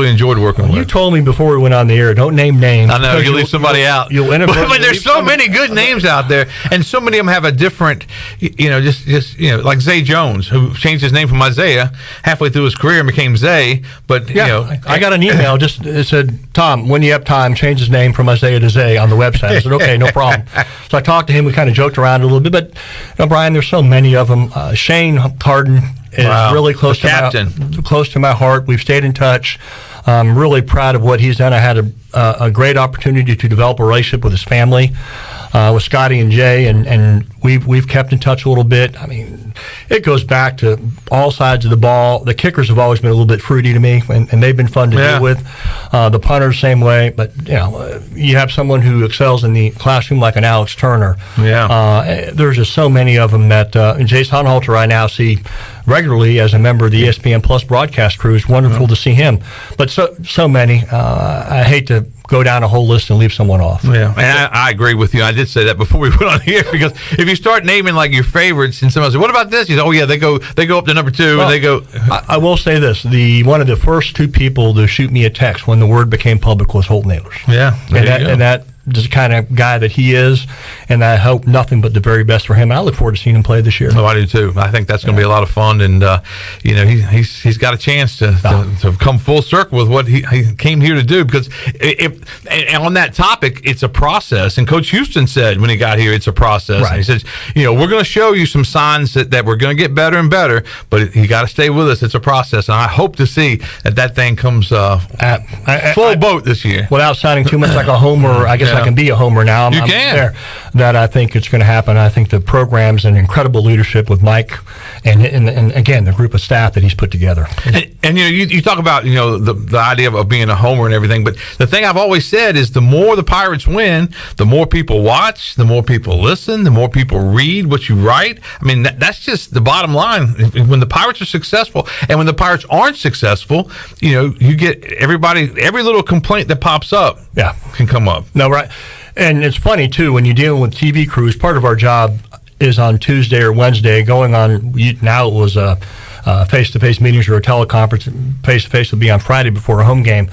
[SPEAKER 2] enjoyed working with?
[SPEAKER 14] You told me before we went on the air, don't name names.
[SPEAKER 2] I know, you leave somebody out. But there's so many good names out there, and so many of them have a different, like Zay Jones, who changed his name from Isaiah halfway through his career and became Zay. But,
[SPEAKER 14] I got an email, it said, Tom, when you have time, change his name from Isaiah to Zay on the website. I said, okay, no problem. So I talked to him, we kind of joked around a little bit, but, Brian, there's so many of them. Shane Harden is really close to my heart. We've stayed in touch. I'm really proud of what he's done. I had a great opportunity to develop a relationship with his family, with Scotty and Jay, and we've kept in touch a little bit. I mean, it goes back to all sides of the ball. The kickers have always been a little bit fruity to me, and they've been fun to deal with. The punters, same way. But you have someone who excels in the classroom like an Alex Turner. There's just so many of them that Jason Honhalter I now see regularly as a member of the ESPN Plus broadcast crew. It's wonderful to see him. But so many. I hate to go down a whole list and leave someone off.
[SPEAKER 2] Yeah, and I agree with you. I did say that before we went on here, because if you start naming like your favorites and someone says, "What about this?" You say, "Oh yeah, they go up to number 2, and they go."
[SPEAKER 14] I will say this: one of the first 2 people to shoot me a text when the word became public was Holt Nailers.
[SPEAKER 2] Yeah,
[SPEAKER 14] and that is the kind of guy that he is, and I hope nothing but the very best for him. I look forward to seeing him play this year.
[SPEAKER 2] Oh, I do too. I think that's going to be a lot of fun, and he's got a chance to come full circle with what he came here to do. Because and on that topic, it's a process. And Coach Houston said when he got here, it's a process. Right. And he says, we're going to show you some signs that we're going to get better and better, but you got to stay with us. It's a process, and I hope to see that thing comes full boat this year.
[SPEAKER 14] Without sounding too much like a homer, I guess I can be a homer now. I'm there. That I think it's going to happen. I think the program's an incredible leadership with Mike and again, the group of staff that he's put together.
[SPEAKER 2] And you talk about, the idea of being a homer and everything, but the thing I've always said is the more the Pirates win, the more people watch, the more people listen, the more people read what you write. I mean, that's just the bottom line. When the Pirates are successful and when the Pirates aren't successful, you get every little complaint that pops up can come up.
[SPEAKER 14] No, right. And it's funny, too, when you're dealing with TV crews, part of our job is on Tuesday or Wednesday going on. Now it was face-to-face meetings or a teleconference. Face-to-face will be on Friday before a home game.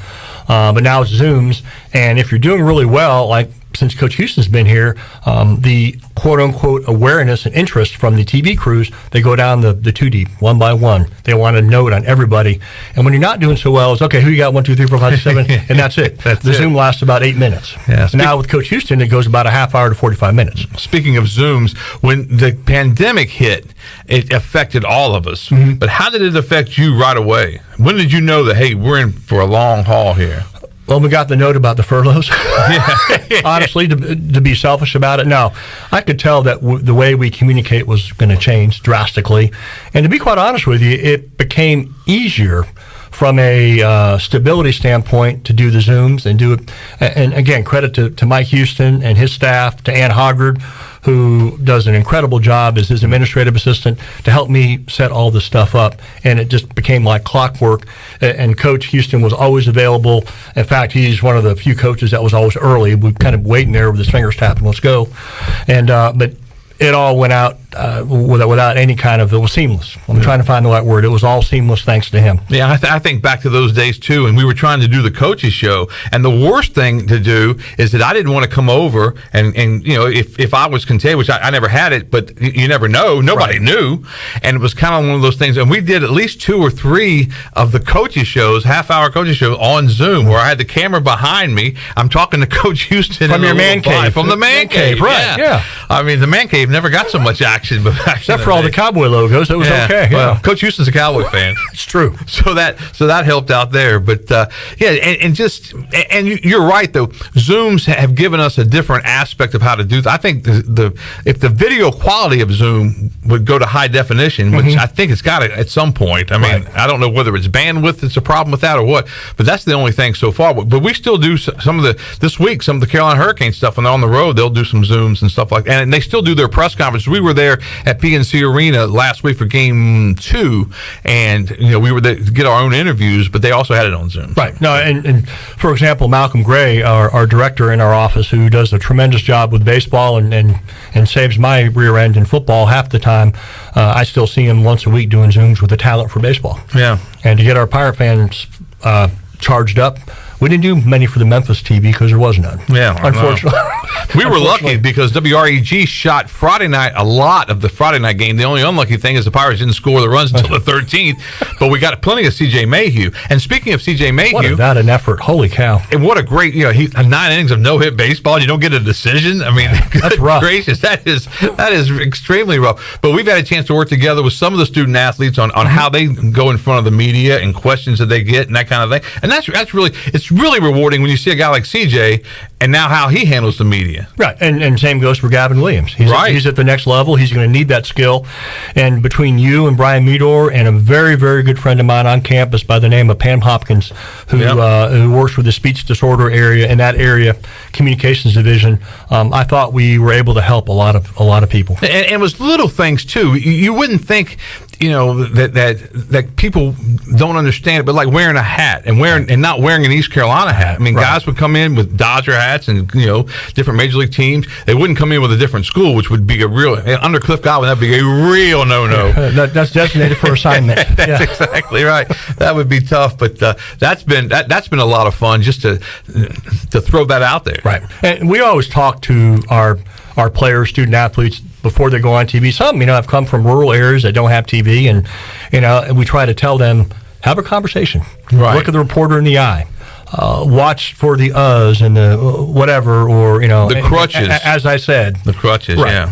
[SPEAKER 14] But now it's Zooms. And if you're doing really well, like since Coach Houston's been here, the quote-unquote awareness and interest from the TV crews, they go down the 2 deep, one by one. They want a note on everybody. And when you're not doing so well, it's, okay, who you got, 1, 2, 3, 4, 5, 6, 7, and that's it. Zoom lasts about 8 minutes. Yeah, now with Coach Houston, it goes about a half hour to 45 minutes.
[SPEAKER 2] Speaking of Zooms, when the pandemic hit, it affected all of us. Mm-hmm. But how did it affect you right away? When did you know that, hey, we're in for a long haul here?
[SPEAKER 14] Well, we got the note about the furloughs. Honestly, to be selfish about it, no. I could tell that the way we communicate was going to change drastically. And to be quite honest with you, it became easier from a stability standpoint to do the Zooms and do it. And again, credit to Mike Houston and his staff, to Ann Hoggard, who does an incredible job as his administrative assistant to help me set all this stuff up. And it just became like clockwork. And Coach Houston was always available. In fact, he's one of the few coaches that was always early. We kind of waiting there with his fingers tapping, let's go. And but it all went out without any kind of, it was seamless. I'm trying to find the right word. It was all seamless thanks to him.
[SPEAKER 2] Yeah, I think back to those days too, and we were trying to do the coaches show, and the worst thing to do is that I didn't want to come over and if I was contagious, which I never had it, but you never know. Nobody knew, and it was kind of one of those things. And we did at least 2 or 3 of the coaches shows, half-hour coaches shows on Zoom, where I had the camera behind me. I'm talking to Coach Houston
[SPEAKER 14] from your man cave,
[SPEAKER 2] from the man cave,
[SPEAKER 14] right? Yeah.
[SPEAKER 2] I mean, the man cave never got so much action, but
[SPEAKER 14] except for all the Cowboy logos, it was okay. Yeah.
[SPEAKER 2] Well, Coach Houston's a Cowboy fan.
[SPEAKER 14] It's true.
[SPEAKER 2] So that helped out there. But and you're right though. Zooms have given us a different aspect of how to do that. I think if the video quality of Zoom would go to high definition, which I think it's got to at some point. I mean, I don't know whether it's bandwidth that's a problem with that or what, but that's the only thing so far. But we still do some of the Carolina Hurricane stuff when they're on the road. They'll do some Zooms and stuff like that, and they still do their press conference. We were there at PNC Arena last week for Game 2, and we were there to get our own interviews, but they also had it on Zoom.
[SPEAKER 14] Right. No, and for example, Malcolm Gray, our director in our office, who does a tremendous job with baseball and saves my rear end in football half the time. I still see him once a week doing Zooms with the talent for baseball.
[SPEAKER 2] Yeah.
[SPEAKER 14] And to get our Pirate fans charged up We didn't do many for the Memphis TV because there was none.
[SPEAKER 2] Yeah,
[SPEAKER 14] unfortunately.
[SPEAKER 2] We were lucky because WREG shot Friday night, a lot of the Friday night game. The only unlucky thing is the Pirates didn't score the runs until the 13th, but we got plenty of C.J. Mayhew. And speaking of C.J. Mayhew,
[SPEAKER 14] what about an effort? Holy cow!
[SPEAKER 2] And what a great, 9 innings of no-hit baseball. You don't get a decision. I mean,
[SPEAKER 14] that's rough.
[SPEAKER 2] Gracious, that is extremely rough. But we've had a chance to work together with some of the student athletes on how they go in front of the media and questions that they get and that kind of thing. And that's really rewarding when you see a guy like C.J. and now how he handles the media.
[SPEAKER 14] Right, and same goes for Gavin Williams. He's at the next level. He's going to need that skill. And between you and Brian Meador and a very, very good friend of mine on campus by the name of Pam Hopkins, who works with the speech disorder area in that area, communications division, I thought we were able to help a lot of people.
[SPEAKER 2] And it was little things too. You wouldn't think, that people don't understand it, but like wearing a hat and not wearing an East Carolina hat. I mean, guys would come in with Dodger hats and different major league teams. They wouldn't come in with a different school, which would be under Cliff Godwin. That'd be a real no-no.
[SPEAKER 14] That's designated for assignment.
[SPEAKER 2] That's exactly right. That would be tough, but that's been a lot of fun just to throw that out there.
[SPEAKER 14] Right, and we always talk to our players, student athletes, before they go on TV. Some, have come from rural areas that don't have TV, and we try to tell them, have a conversation.
[SPEAKER 2] Right.
[SPEAKER 14] Look at the reporter in the eye. Watch for the and the whatever, or
[SPEAKER 2] the crutches.
[SPEAKER 14] As I said,
[SPEAKER 2] the crutches.
[SPEAKER 14] Right.
[SPEAKER 2] Yeah.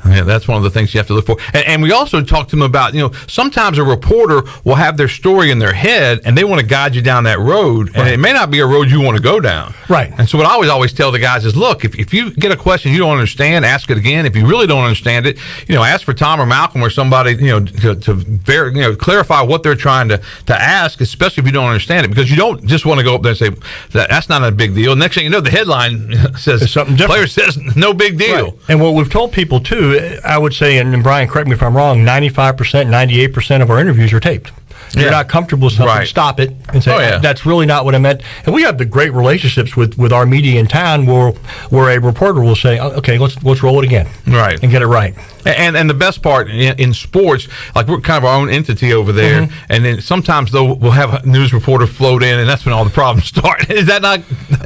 [SPEAKER 2] Yeah, that's one of the things you have to look for. And we also talked to them about, sometimes a reporter will have their story in their head and they want to guide you down that road. And it may not be a road you want to go down.
[SPEAKER 14] Right.
[SPEAKER 2] And so what I always tell the guys is, look, if you get a question you don't understand, ask it again. If you really don't understand it, ask for Tom or Malcolm or somebody, to clarify what they're trying to ask, especially if you don't understand it. Because you don't just want to go up there and say, that's not a big deal. Next thing you know, the headline says,
[SPEAKER 14] it's something different.
[SPEAKER 2] Player says, no big deal.
[SPEAKER 14] Right. And what we've told people, too, I would say, and Brian, correct me if I'm wrong, 95%, 98% of our interviews are taped. If you're not comfortable with something, stop it and say, that's really not what I meant. And we have the great relationships with our media in town where a reporter will say, okay, let's roll it again.
[SPEAKER 2] Right.
[SPEAKER 14] And get it right.
[SPEAKER 2] And the best part in sports, like we're kind of our own entity over there, and then sometimes though we'll have a news reporter float in, and that's when all the problems start. Is that not?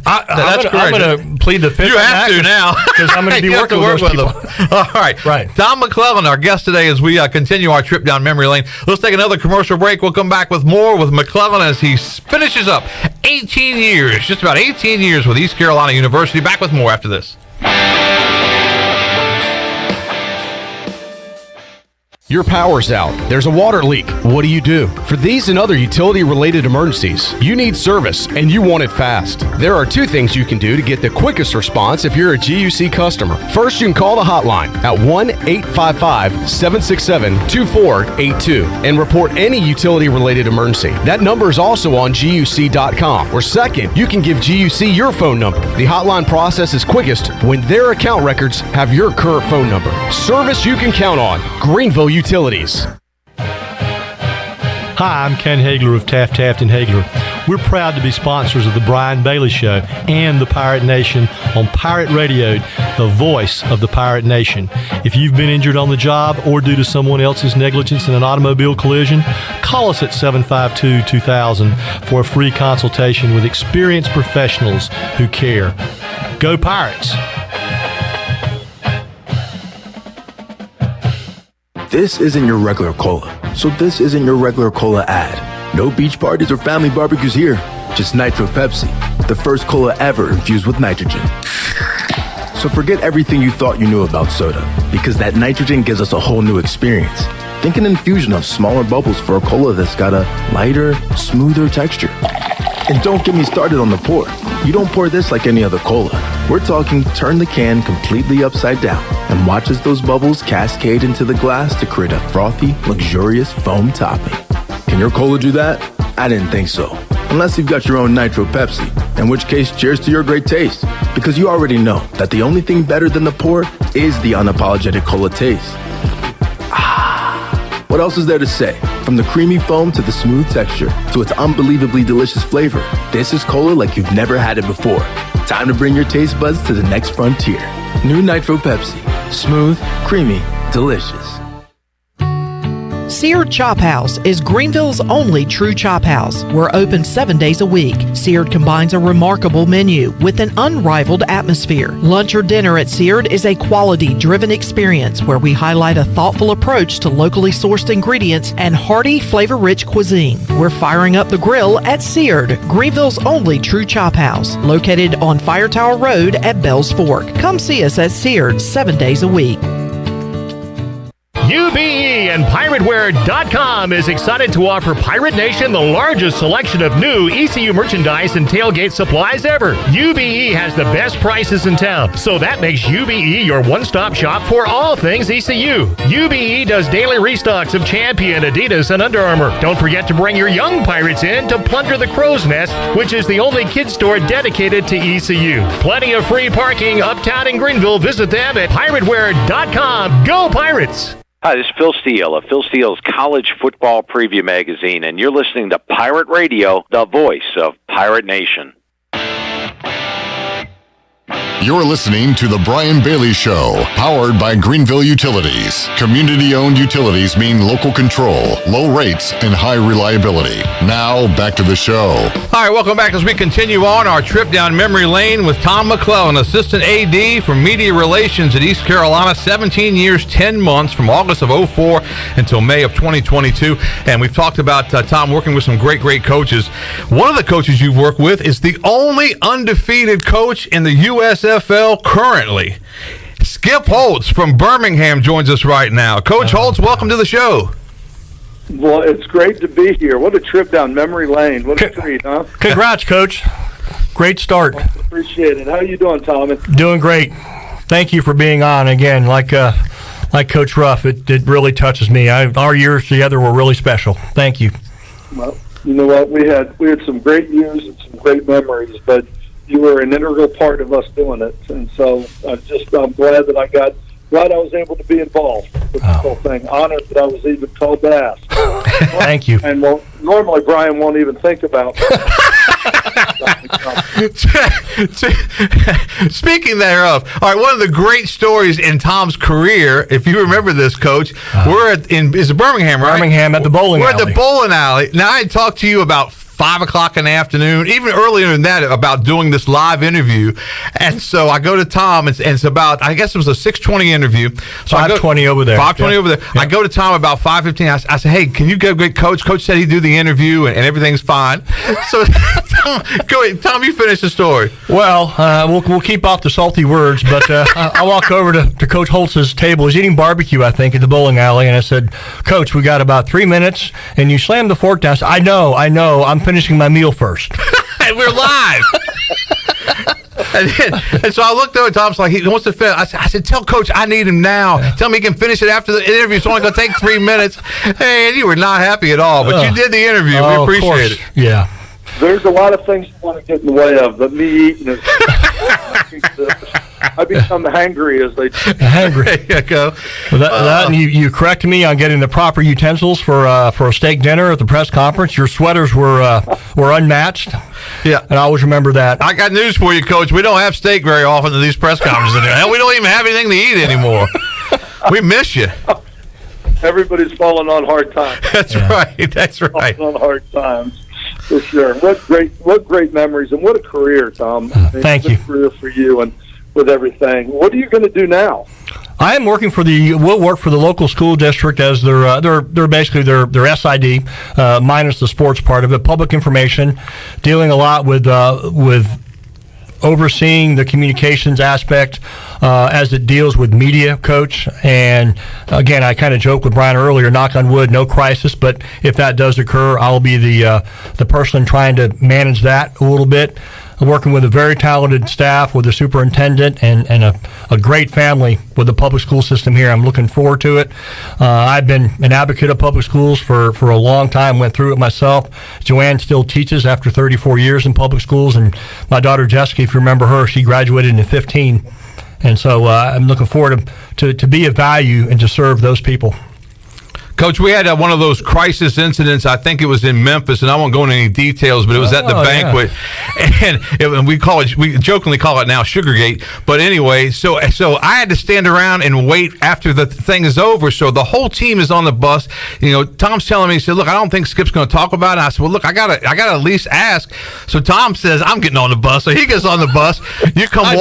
[SPEAKER 14] I'm going to plead the fifth.
[SPEAKER 2] You have to now
[SPEAKER 14] because I'm going to be working with those people.
[SPEAKER 2] All right. Tom McClellan, our guest today, as we continue our trip down memory lane. Let's take another commercial break. We'll come back with more with McClellan as he finishes up 18 years, just about 18 years with East Carolina University. Back with more after this.
[SPEAKER 4] Your power's out. There's a water leak. What do? For these and other utility-related emergencies, you need service, and you want it fast. There are two things you can do to get the quickest response if you're a GUC customer. First, you can call the hotline at 1-855-767-2482 and report any utility-related emergency. That number is also on GUC.com. Or second, you can give GUC your phone number. The hotline process is quickest when their account records have your current phone number. Service you can count on. Greenville Utilities.
[SPEAKER 8] Hi, I'm Ken Hagler of Taft Hagler. We're proud to be sponsors of the Brian Bailey Show and the Pirate Nation on Pirate Radio, the voice of the Pirate Nation. If you've been injured on the job or due to someone else's negligence in an automobile collision, call us at 752-2000 for a free consultation with experienced professionals who care. Go Pirates!
[SPEAKER 9] This isn't your regular cola, so this isn't your regular cola ad. No beach parties or family barbecues here, just Nitro Pepsi, the first cola ever infused with nitrogen. So forget everything you thought you knew about soda, because that nitrogen gives us a whole new experience. Think an infusion of smaller bubbles for a cola that's got a lighter, smoother texture. And don't get me started on the pour. You don't pour this like any other cola. We're talking turn the can completely upside down and watch as those bubbles cascade into the glass to create a frothy, luxurious foam topping. Can your cola do that? I didn't think so. Unless you've got your own Nitro Pepsi, in which case cheers to your great taste. Because you already know that the only thing better than the pour is the unapologetic cola taste. What else is there to say? From the creamy foam to the smooth texture to its unbelievably delicious flavor, this is cola like you've never had it before. Time to bring your taste buds to the next frontier. New Nitro Pepsi. Smooth, creamy, delicious.
[SPEAKER 22] Seared Chop House is Greenville's only true chop house. We're open 7 days a week. Seared combines a remarkable menu with an unrivaled atmosphere. Lunch or dinner at Seared is a quality-driven experience where we highlight a thoughtful approach to locally sourced ingredients and hearty, flavor-rich cuisine. We're firing up the grill at Seared, Greenville's only true chop house, located on Fire Tower Road at Bells Fork. Come see us at Seared 7 days a week.
[SPEAKER 3] UBE and PirateWear.com is excited to offer Pirate Nation the largest selection of new ECU merchandise and tailgate supplies ever. UBE has the best prices in town, so that makes UBE your one-stop shop for all things ECU. UBE does daily restocks of Champion, Adidas, and Under Armour. Don't forget to bring your young Pirates in to plunder the Crow's Nest, which is the only kids store dedicated to ECU. Plenty of free parking uptown in Greenville. Visit them at PirateWear.com. Go Pirates!
[SPEAKER 10] Hi, this is Phil Steele of Phil Steele's College Football Preview Magazine, and you're listening to Pirate Radio, the voice of Pirate Nation.
[SPEAKER 1] You're listening to The Brian Bailey Show, powered by Greenville Utilities. Community-owned utilities mean local control, low rates, and high reliability. Now, back to the show.
[SPEAKER 2] All right, welcome back as we continue on our trip down memory lane with Tom McClellan, Assistant AD for Media Relations at East Carolina, 17 years, 10 months, from August of 04 until May of 2022. And we've talked about Tom working with some great coaches. One of the coaches you've worked with is the only undefeated coach in the USFL currently. Skip Holtz from Birmingham joins us right now. Coach Holtz, welcome to the show.
[SPEAKER 11] Well, it's great to be here. What a trip down memory lane. What a treat, huh?
[SPEAKER 14] Congrats, Coach. Great start.
[SPEAKER 11] Appreciate it. How are you doing, Tommy?
[SPEAKER 14] Doing great. Thank you for being on again. Like Coach Ruff, it really touches me. Our years together were really special. Thank you.
[SPEAKER 11] Well, you know what? We had some great years and some great memories, but you were an integral part of us doing it, and so I'm glad that I was able to be involved with this whole thing. Honored that I was even called to ask.
[SPEAKER 14] Thank you.
[SPEAKER 11] And normally Brian won't even think about
[SPEAKER 2] Speaking thereof, all right, one of the great stories in Tom's career, if you remember this, Coach, we're is it Birmingham, right?
[SPEAKER 14] Birmingham at the bowling alley.
[SPEAKER 2] We're at the bowling alley. Now, I talked to you about 5 o'clock in the afternoon, even earlier than that, about doing this live interview. And so I go to Tom, and it's about, I guess it was a 6:20 interview. So
[SPEAKER 14] 5:20 over there.
[SPEAKER 2] 5:20 over there. Yeah. I go to Tom about 5:15. I said, hey, can you go get Coach? Coach said he'd do the interview, and everything's fine. So, go ahead. Tom, you finish the story.
[SPEAKER 14] Well, we'll keep off the salty words, but I walk over to Coach Holtz's table. He's eating barbecue, I think, at the bowling alley, and I said, Coach, we got about 3 minutes, and you slammed the fork down. I said, I know. I'm finishing my meal first.
[SPEAKER 2] And we're live. and so I looked over at Tom's like, he wants to finish. I said, tell Coach I need him now. Yeah. Tell me he can finish it after the interview. It's only going to take 3 minutes. Hey, and you were not happy at all, but you did the interview. We appreciate it.
[SPEAKER 14] Yeah.
[SPEAKER 11] There's a lot of things you want to get in the way of, but me eating is... I become hangry as they...
[SPEAKER 14] Hangry.
[SPEAKER 2] There you go.
[SPEAKER 14] Well, that and you corrected me on getting the proper utensils for a steak dinner at the press conference. Your sweaters were unmatched.
[SPEAKER 2] Yeah.
[SPEAKER 14] And I always remember that.
[SPEAKER 2] I got news for you, Coach. We don't have steak very often at these press conferences. Hell, we don't even have anything to eat anymore. We miss you.
[SPEAKER 11] Everybody's falling on hard times.
[SPEAKER 2] That's right. That's right.
[SPEAKER 11] Falling on hard times. For sure. What great memories, and what a career, Tom.
[SPEAKER 14] Thank you.
[SPEAKER 11] What a career for you and with everything. What are you going to do now?
[SPEAKER 14] I am working we'll work for the local school district as they're basically their SID, minus the sports part of it, public information, dealing a lot with overseeing the communications aspect as it deals with media, Coach. And again, I kind of joked with Brian earlier, knock on wood, no crisis, but if that does occur, I'll be the person trying to manage that a little bit. I'm working with a very talented staff, with a superintendent, and a great family with the public school system here. I'm looking forward to it. I've been an advocate of public schools for a long time, went through it myself. Joanne still teaches after 34 years in public schools, and my daughter Jessica, if you remember her, she graduated in 2015. And so I'm looking forward to be of value and to serve those people.
[SPEAKER 2] Coach, we had one of those crisis incidents. I think it was in Memphis, and I won't go into any details, but it was at the banquet, and we jokingly call it now Sugargate. But anyway, so I had to stand around and wait after the thing is over. So the whole team is on the bus. You know, Tom's telling me, he said, "Look, I don't think Skip's going to talk about it." I said, "Well, look, I gotta at least ask." So Tom says, "I'm getting on the bus." So he gets on the bus. You come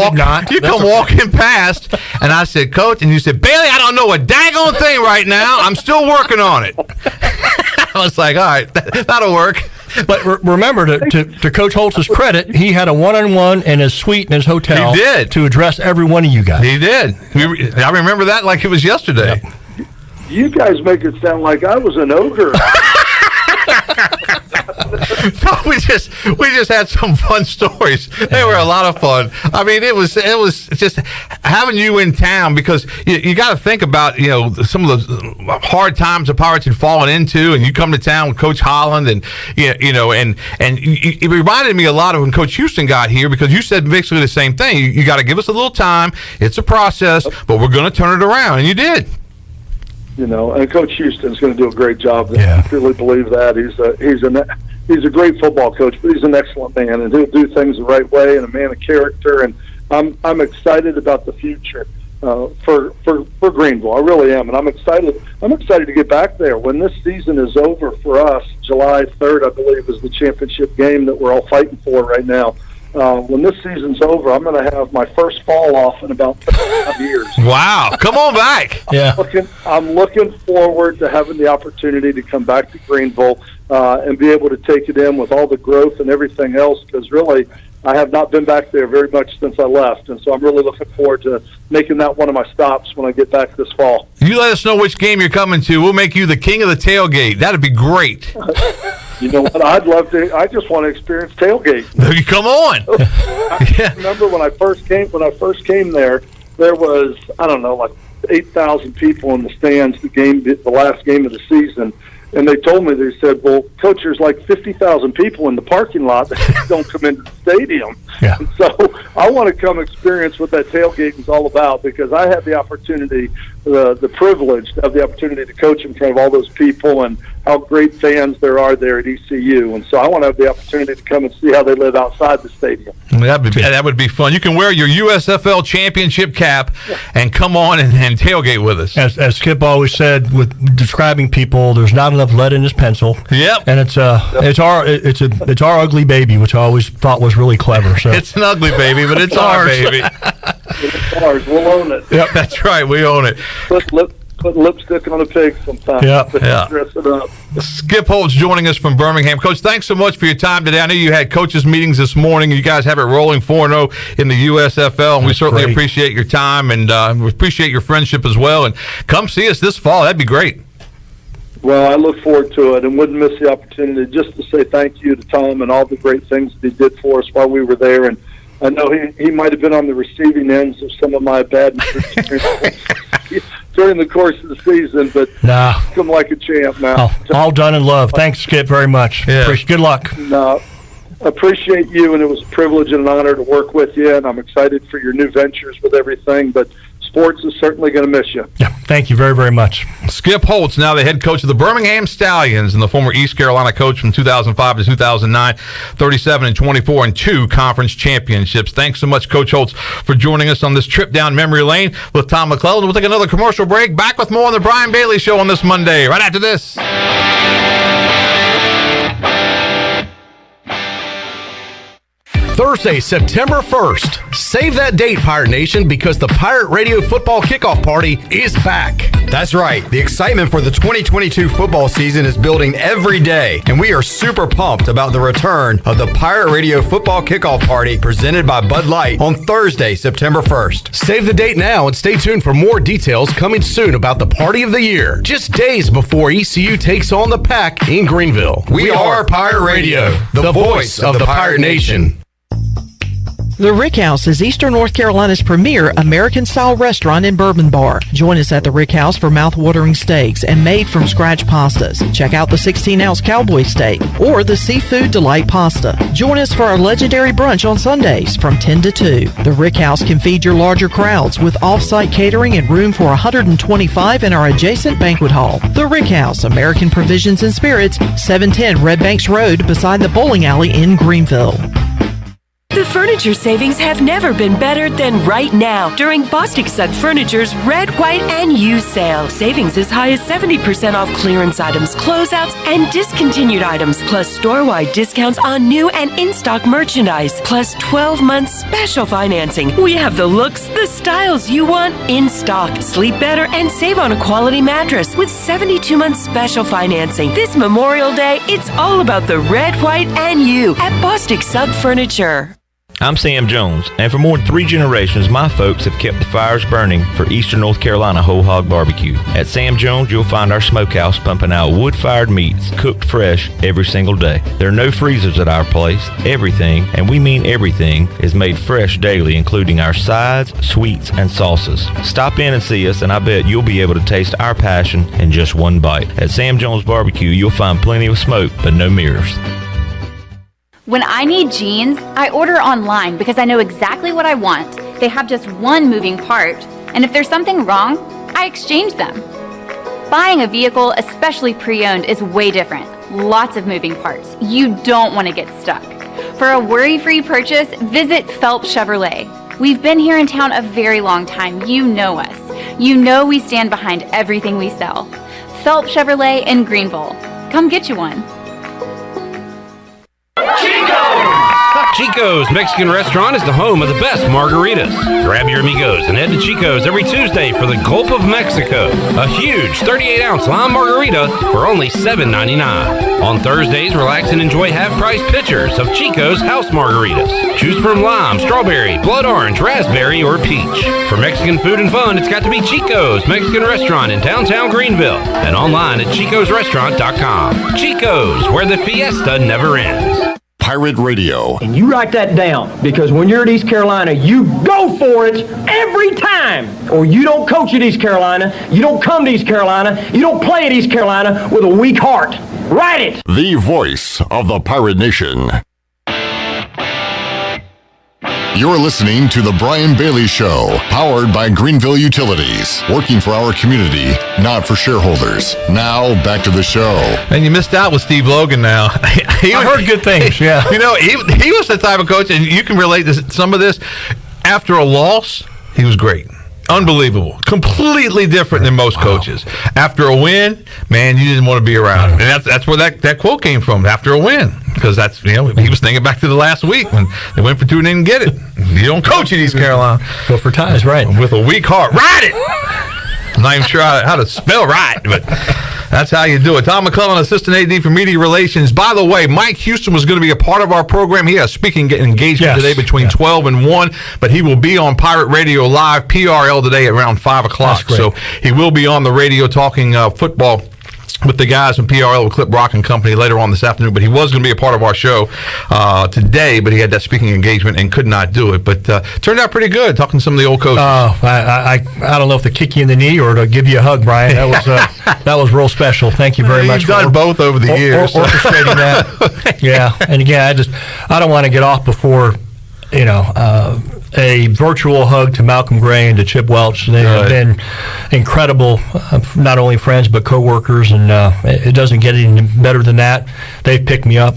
[SPEAKER 2] walking past, and I said, "Coach," and you said, "Bailey, I don't know a daggone thing right now. I'm still working on it." I was like, all right, that'll work.
[SPEAKER 14] But remember, to Coach Holtz's credit, he had a one-on-one in his suite in his hotel.
[SPEAKER 2] He did.
[SPEAKER 14] To address every one of you guys.
[SPEAKER 2] He did. I remember that like it was yesterday.
[SPEAKER 11] You guys make it sound like I was an ogre.
[SPEAKER 2] No, we just had some fun stories. They were a lot of fun. I mean, it was just having you in town, because you got to think about, you know, some of the hard times the Pirates had fallen into, and you come to town with Coach Holland, and you know, and it reminded me a lot of when Coach Houston got here, because you said basically the same thing. You got to give us a little time. It's a process, but we're going to turn it around, and you did.
[SPEAKER 11] You know, and Coach Houston's going to do a great job. I truly believe that. He's a great football coach, but he's an excellent man, and he'll do things the right way, and a man of character. And I'm excited about the future for Greenville. I really am, and I'm excited to get back there when this season is over for us. July 3rd, I believe, is the championship game that we're all fighting for right now. When this season's over, I'm going to have my first fall off in about 5 years.
[SPEAKER 2] Wow. Come on back.
[SPEAKER 14] Yeah.
[SPEAKER 11] I'm looking forward to having the opportunity to come back to Greenville and be able to take it in with all the growth and everything else, because really I have not been back there very much since I left. And so I'm really looking forward to making that one of my stops when I get back this fall.
[SPEAKER 2] You let us know which game you're coming to. We'll make you the king of the tailgate. That'd be great.
[SPEAKER 11] You know what? I'd love to. I just want to experience tailgate.
[SPEAKER 2] Come on.
[SPEAKER 11] I remember when I first came there was, I don't know, like 8,000 people in the stands. The last game of the season, and they told me, they said, "Well, Coach, there's like 50,000 people in the parking lot that don't come into the stadium."
[SPEAKER 14] Yeah.
[SPEAKER 11] And so I want to come experience what that tailgate is all about, because I had the opportunity, the privilege to have the opportunity to coach in front of all those people, and how great fans there are there at ECU. And so I want to have the opportunity to come and see how they live outside the stadium.
[SPEAKER 2] That would be fun. You can wear your USFL championship cap and come on and tailgate with us.
[SPEAKER 14] As Skip always said, with describing people, there's not enough lead in his pencil.
[SPEAKER 2] Yep.
[SPEAKER 14] And it's our ugly baby, which I always thought was really clever. So
[SPEAKER 2] it's an ugly baby, but it's our baby.
[SPEAKER 11] It's ours. We'll own it.
[SPEAKER 2] Yep, that's right. We own it.
[SPEAKER 11] Put lipstick on a pig sometimes.
[SPEAKER 2] Yeah.
[SPEAKER 11] Dress it up.
[SPEAKER 2] Skip Holtz joining us from Birmingham. Coach, thanks so much for your time today. I know you had coaches meetings this morning. You guys have it rolling 4-0 in the USFL, and we certainly appreciate your time, and we appreciate your friendship as well. And come see us this fall. That'd be great.
[SPEAKER 11] Well, I look forward to it, and wouldn't miss the opportunity just to say thank you to Tom and all the great things that he did for us while we were there. And I know he might have been on the receiving ends of some of my bad during the course of the season, but come like a champ now.
[SPEAKER 14] All done in love. Thanks, Skip, very much.
[SPEAKER 2] Yeah.
[SPEAKER 14] Good luck.
[SPEAKER 11] No, appreciate you, and it was a privilege and an honor to work with you, and I'm excited for your new ventures with everything, but sports is certainly going to miss you.
[SPEAKER 14] Yeah, thank you very, very much.
[SPEAKER 2] Skip Holtz, now the head coach of the Birmingham Stallions and the former East Carolina coach from 2005 to 2009, 37-24 and 2 conference championships. Thanks so much, Coach Holtz, for joining us on this trip down memory lane with Tom McClellan. We'll take another commercial break. Back with more on the Brian Bailey Show on this Monday, right after this.
[SPEAKER 4] Thursday, September 1st. Save that date, Pirate Nation, because the Pirate Radio Football Kickoff Party is back.
[SPEAKER 12] That's right. The excitement for the 2022 football season is building every day, and we are super pumped about the return of the Pirate Radio Football Kickoff Party presented by Bud Light on Thursday, September 1st.
[SPEAKER 4] Save the date now and stay tuned for more details coming soon about the party of the year, just days before ECU takes on the Pack in Greenville.
[SPEAKER 12] We are Pirate Radio, the voice of the Pirate Nation.
[SPEAKER 22] The Rick House is Eastern North Carolina's premier American-style restaurant and bourbon bar. Join us at the Rick House for mouth-watering steaks and made-from-scratch pastas. Check out the 16-ounce cowboy steak or the Seafood Delight pasta. Join us for our legendary brunch on Sundays from 10 to 2. The Rick House can feed your larger crowds with off-site catering and room for 125 in our adjacent banquet hall. The Rick House, American Provisions and Spirits, 710 Red Banks Road beside the bowling alley in Greenville.
[SPEAKER 13] The furniture savings have never been better than right now during Bostic Sugg Furniture's Red, White, and Used sale. Savings as high as 70% off clearance items, closeouts, and discontinued items, plus store-wide discounts on new and in-stock merchandise, plus 12 months special financing. We have the looks, the styles you want in stock. Sleep better and save on a quality mattress with 72 months special financing. This Memorial Day, it's all about the Red, White, and You at Bostic Sugg Furniture.
[SPEAKER 15] I'm Sam Jones, and for more than 3 generations, my folks have kept the fires burning for Eastern North Carolina Whole Hog Barbecue. At Sam Jones, you'll find our smokehouse pumping out wood-fired meats, cooked fresh every single day. There are no freezers at our place. Everything, and we mean everything, is made fresh daily, including our sides, sweets, and sauces. Stop in and see us, and I bet you'll be able to taste our passion in just one bite. At Sam Jones Barbecue, you'll find plenty of smoke, but no mirrors.
[SPEAKER 16] When I need jeans, I order online because I know exactly what I want. They have just one moving part, and if there's something wrong, I exchange them. Buying a vehicle, especially pre-owned, is way different. Lots of moving parts. You don't want to get stuck. For a worry-free purchase, visit Phelps Chevrolet. We've been here in town a very long time. You know us. You know we stand behind everything we sell. Phelps Chevrolet in Greenville. Come get you one.
[SPEAKER 7] Chico's Mexican Restaurant is the home of the best margaritas. Grab your amigos and head to Chico's every Tuesday for the Gulf of Mexico, a huge 38-ounce lime margarita for only $7.99. On Thursdays, relax and enjoy half-price pitchers of Chico's house margaritas. Choose from lime, strawberry, blood orange, raspberry, or peach. For Mexican food and fun, it's got to be Chico's Mexican Restaurant in downtown Greenville and online at chicosrestaurant.com. Chico's, where the fiesta never ends.
[SPEAKER 1] Pirate Radio.
[SPEAKER 24] And you write that down, because when you're at East Carolina, you go for it every time. Or you don't coach at East Carolina, you don't come to East Carolina, you don't play at East Carolina with a weak heart. Write it!
[SPEAKER 1] The voice of the Pirate Nation. You're listening to The Brian Bailey Show, powered by Greenville Utilities, working for our community, not for shareholders. Now, back to the show.
[SPEAKER 2] And you missed out with Steve Logan now.
[SPEAKER 14] I heard good things, yeah.
[SPEAKER 2] You know, he was the type of coach, and you can relate to some of this. After a loss, he was great. Unbelievable. Completely different than most coaches. After a win, man, you didn't want to be around him. And that's where that quote came from, after a win. Because that's, he was thinking back to the last week when they went for 2 and didn't get it. You don't coach at East Carolina.
[SPEAKER 14] Go for ties, right.
[SPEAKER 2] With a weak heart. Write it! I'm not even sure how to spell right, but that's how you do it. Tom McClellan, Assistant AD for Media Relations. By the way, Mike Houston was going to be a part of our program. He has speaking engagement today between 12 and 1, but he will be on Pirate Radio Live, PRL, today at around 5 o'clock. So he will be on the radio talking football with the guys from PRL with Clip Brock and Company later on this afternoon. But he was going to be a part of our show today, but he had that speaking engagement and could not do it. But turned out pretty good, talking to some of the old coaches.
[SPEAKER 14] I don't know if to kick you in the knee or to give you a hug, Brian. That was real special. Thank you very much.
[SPEAKER 2] You've done both over the years.
[SPEAKER 14] Orchestrating that. Yeah. And again, I don't want to get off before, a virtual hug to Malcolm Gray and to Chip Welch. They have been incredible, not only friends but co-workers, and it doesn't get any better than that. They've picked me up.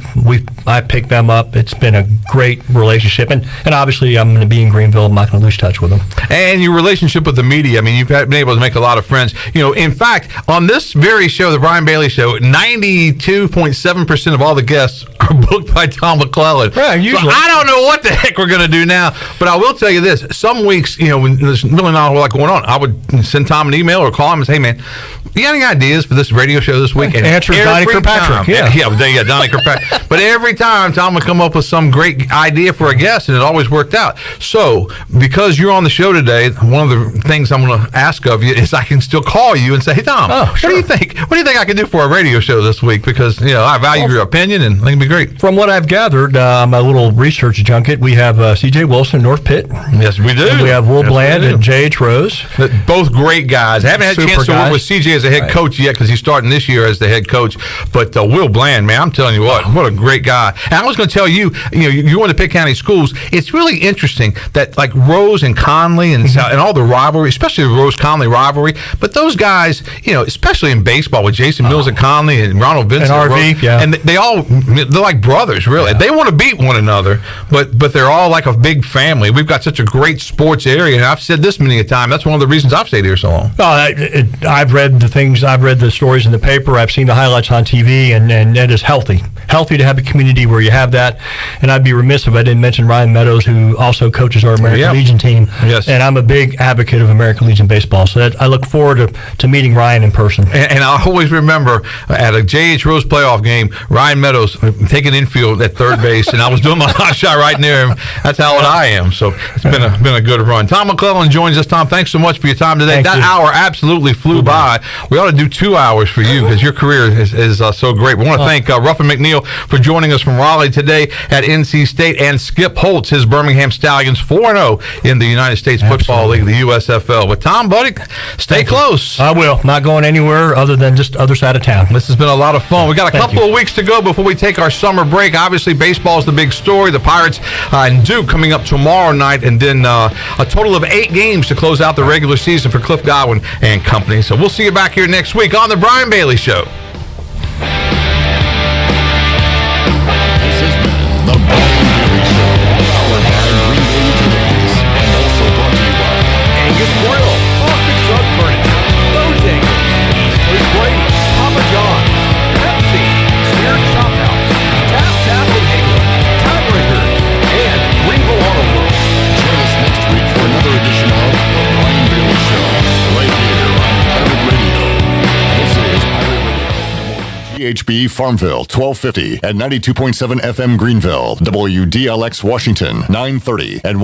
[SPEAKER 14] I picked them up. It's been a great relationship, and obviously I'm going to be in Greenville. I'm not going to lose touch with them.
[SPEAKER 2] And your relationship with the media, I mean, you've been able to make a lot of friends. In fact, on this very show, the Brian Bailey Show, 92.7% of all the guests are booked by Tom McClellan.
[SPEAKER 14] Yeah, usually.
[SPEAKER 2] So I don't know what the heck we're going to do now, but I will tell you this. Some weeks, when there's really not a lot going on, I would send Tom an email or call him and say, hey, man, You got any ideas for this radio show this week? And
[SPEAKER 14] Answer Donnie Kirkpatrick.
[SPEAKER 2] Yeah, Donnie Kirkpatrick. But every time Tom would come up with some great idea for a guest, and it always worked out. So, because you're on the show today, one of the things I'm going to ask of you is I can still call you and say, "Hey, Tom, what do you think? What do you think I can do for a radio show this week?" Because I value your opinion, and I think it'd be great.
[SPEAKER 14] From what I've gathered, my little research junket, we have C.J. Wilson, North Pitt.
[SPEAKER 2] Yes, we do.
[SPEAKER 14] And we have Will Bland and J.H. Rose.
[SPEAKER 2] Both great guys. I haven't had a chance to work with C.J. as a head coach yet because he's starting this year as the head coach. But Will Bland, man, I'm telling you what a great guy. And I was going to tell you, you're going to Pitt County schools. It's really interesting that like Rose and Conley and all the rivalry, especially the Rose-Conley rivalry. But those guys, especially in baseball with Jason Mills and Conley and Ronald Vincent
[SPEAKER 14] and RV,
[SPEAKER 2] and they're like brothers, really. They want to beat one another, but they're all like a big family. We've got such a great sports area, and I've said this many a time. That's one of the reasons I've stayed here so long.
[SPEAKER 14] I've read the stories in the paper. I've seen the highlights on TV, and it is healthy to have a community where you have that. And I'd be remiss if I didn't mention Ryan Meadows, who also coaches our American Legion team.
[SPEAKER 2] Yes.
[SPEAKER 14] And I'm a big advocate of American Legion baseball, so I look forward to meeting Ryan in person.
[SPEAKER 2] And I always remember at a J.H. Rose playoff game, Ryan Meadows taking infield at third base, and I was doing my hot shot right near him. That's how old I am. So it's been a good run. Tom McClellan joins us. Tom, thanks so much for your time today. That hour absolutely flew by. We ought to do 2 hours for you because your career is so great. We want to thank Ruffin McNeil for joining us from Raleigh today at NC State, and Skip Holtz, his Birmingham Stallions, 4-0 in the United States Football League, the USFL. But Tom, buddy, stay close.
[SPEAKER 14] I will. Not going anywhere other than just other side of town.
[SPEAKER 2] This has been a lot of fun. We got a couple of weeks to go before we take our summer break. Obviously, baseball is the big story. The Pirates and Duke coming up tomorrow night, and then a total of 8 games to close out the regular season for Cliff Godwin and company. So we'll see you back here next week on The Brian Bailey Show.
[SPEAKER 1] GHB Farmville, 1250 and 92.7 FM Greenville, WDLX Washington, 930 and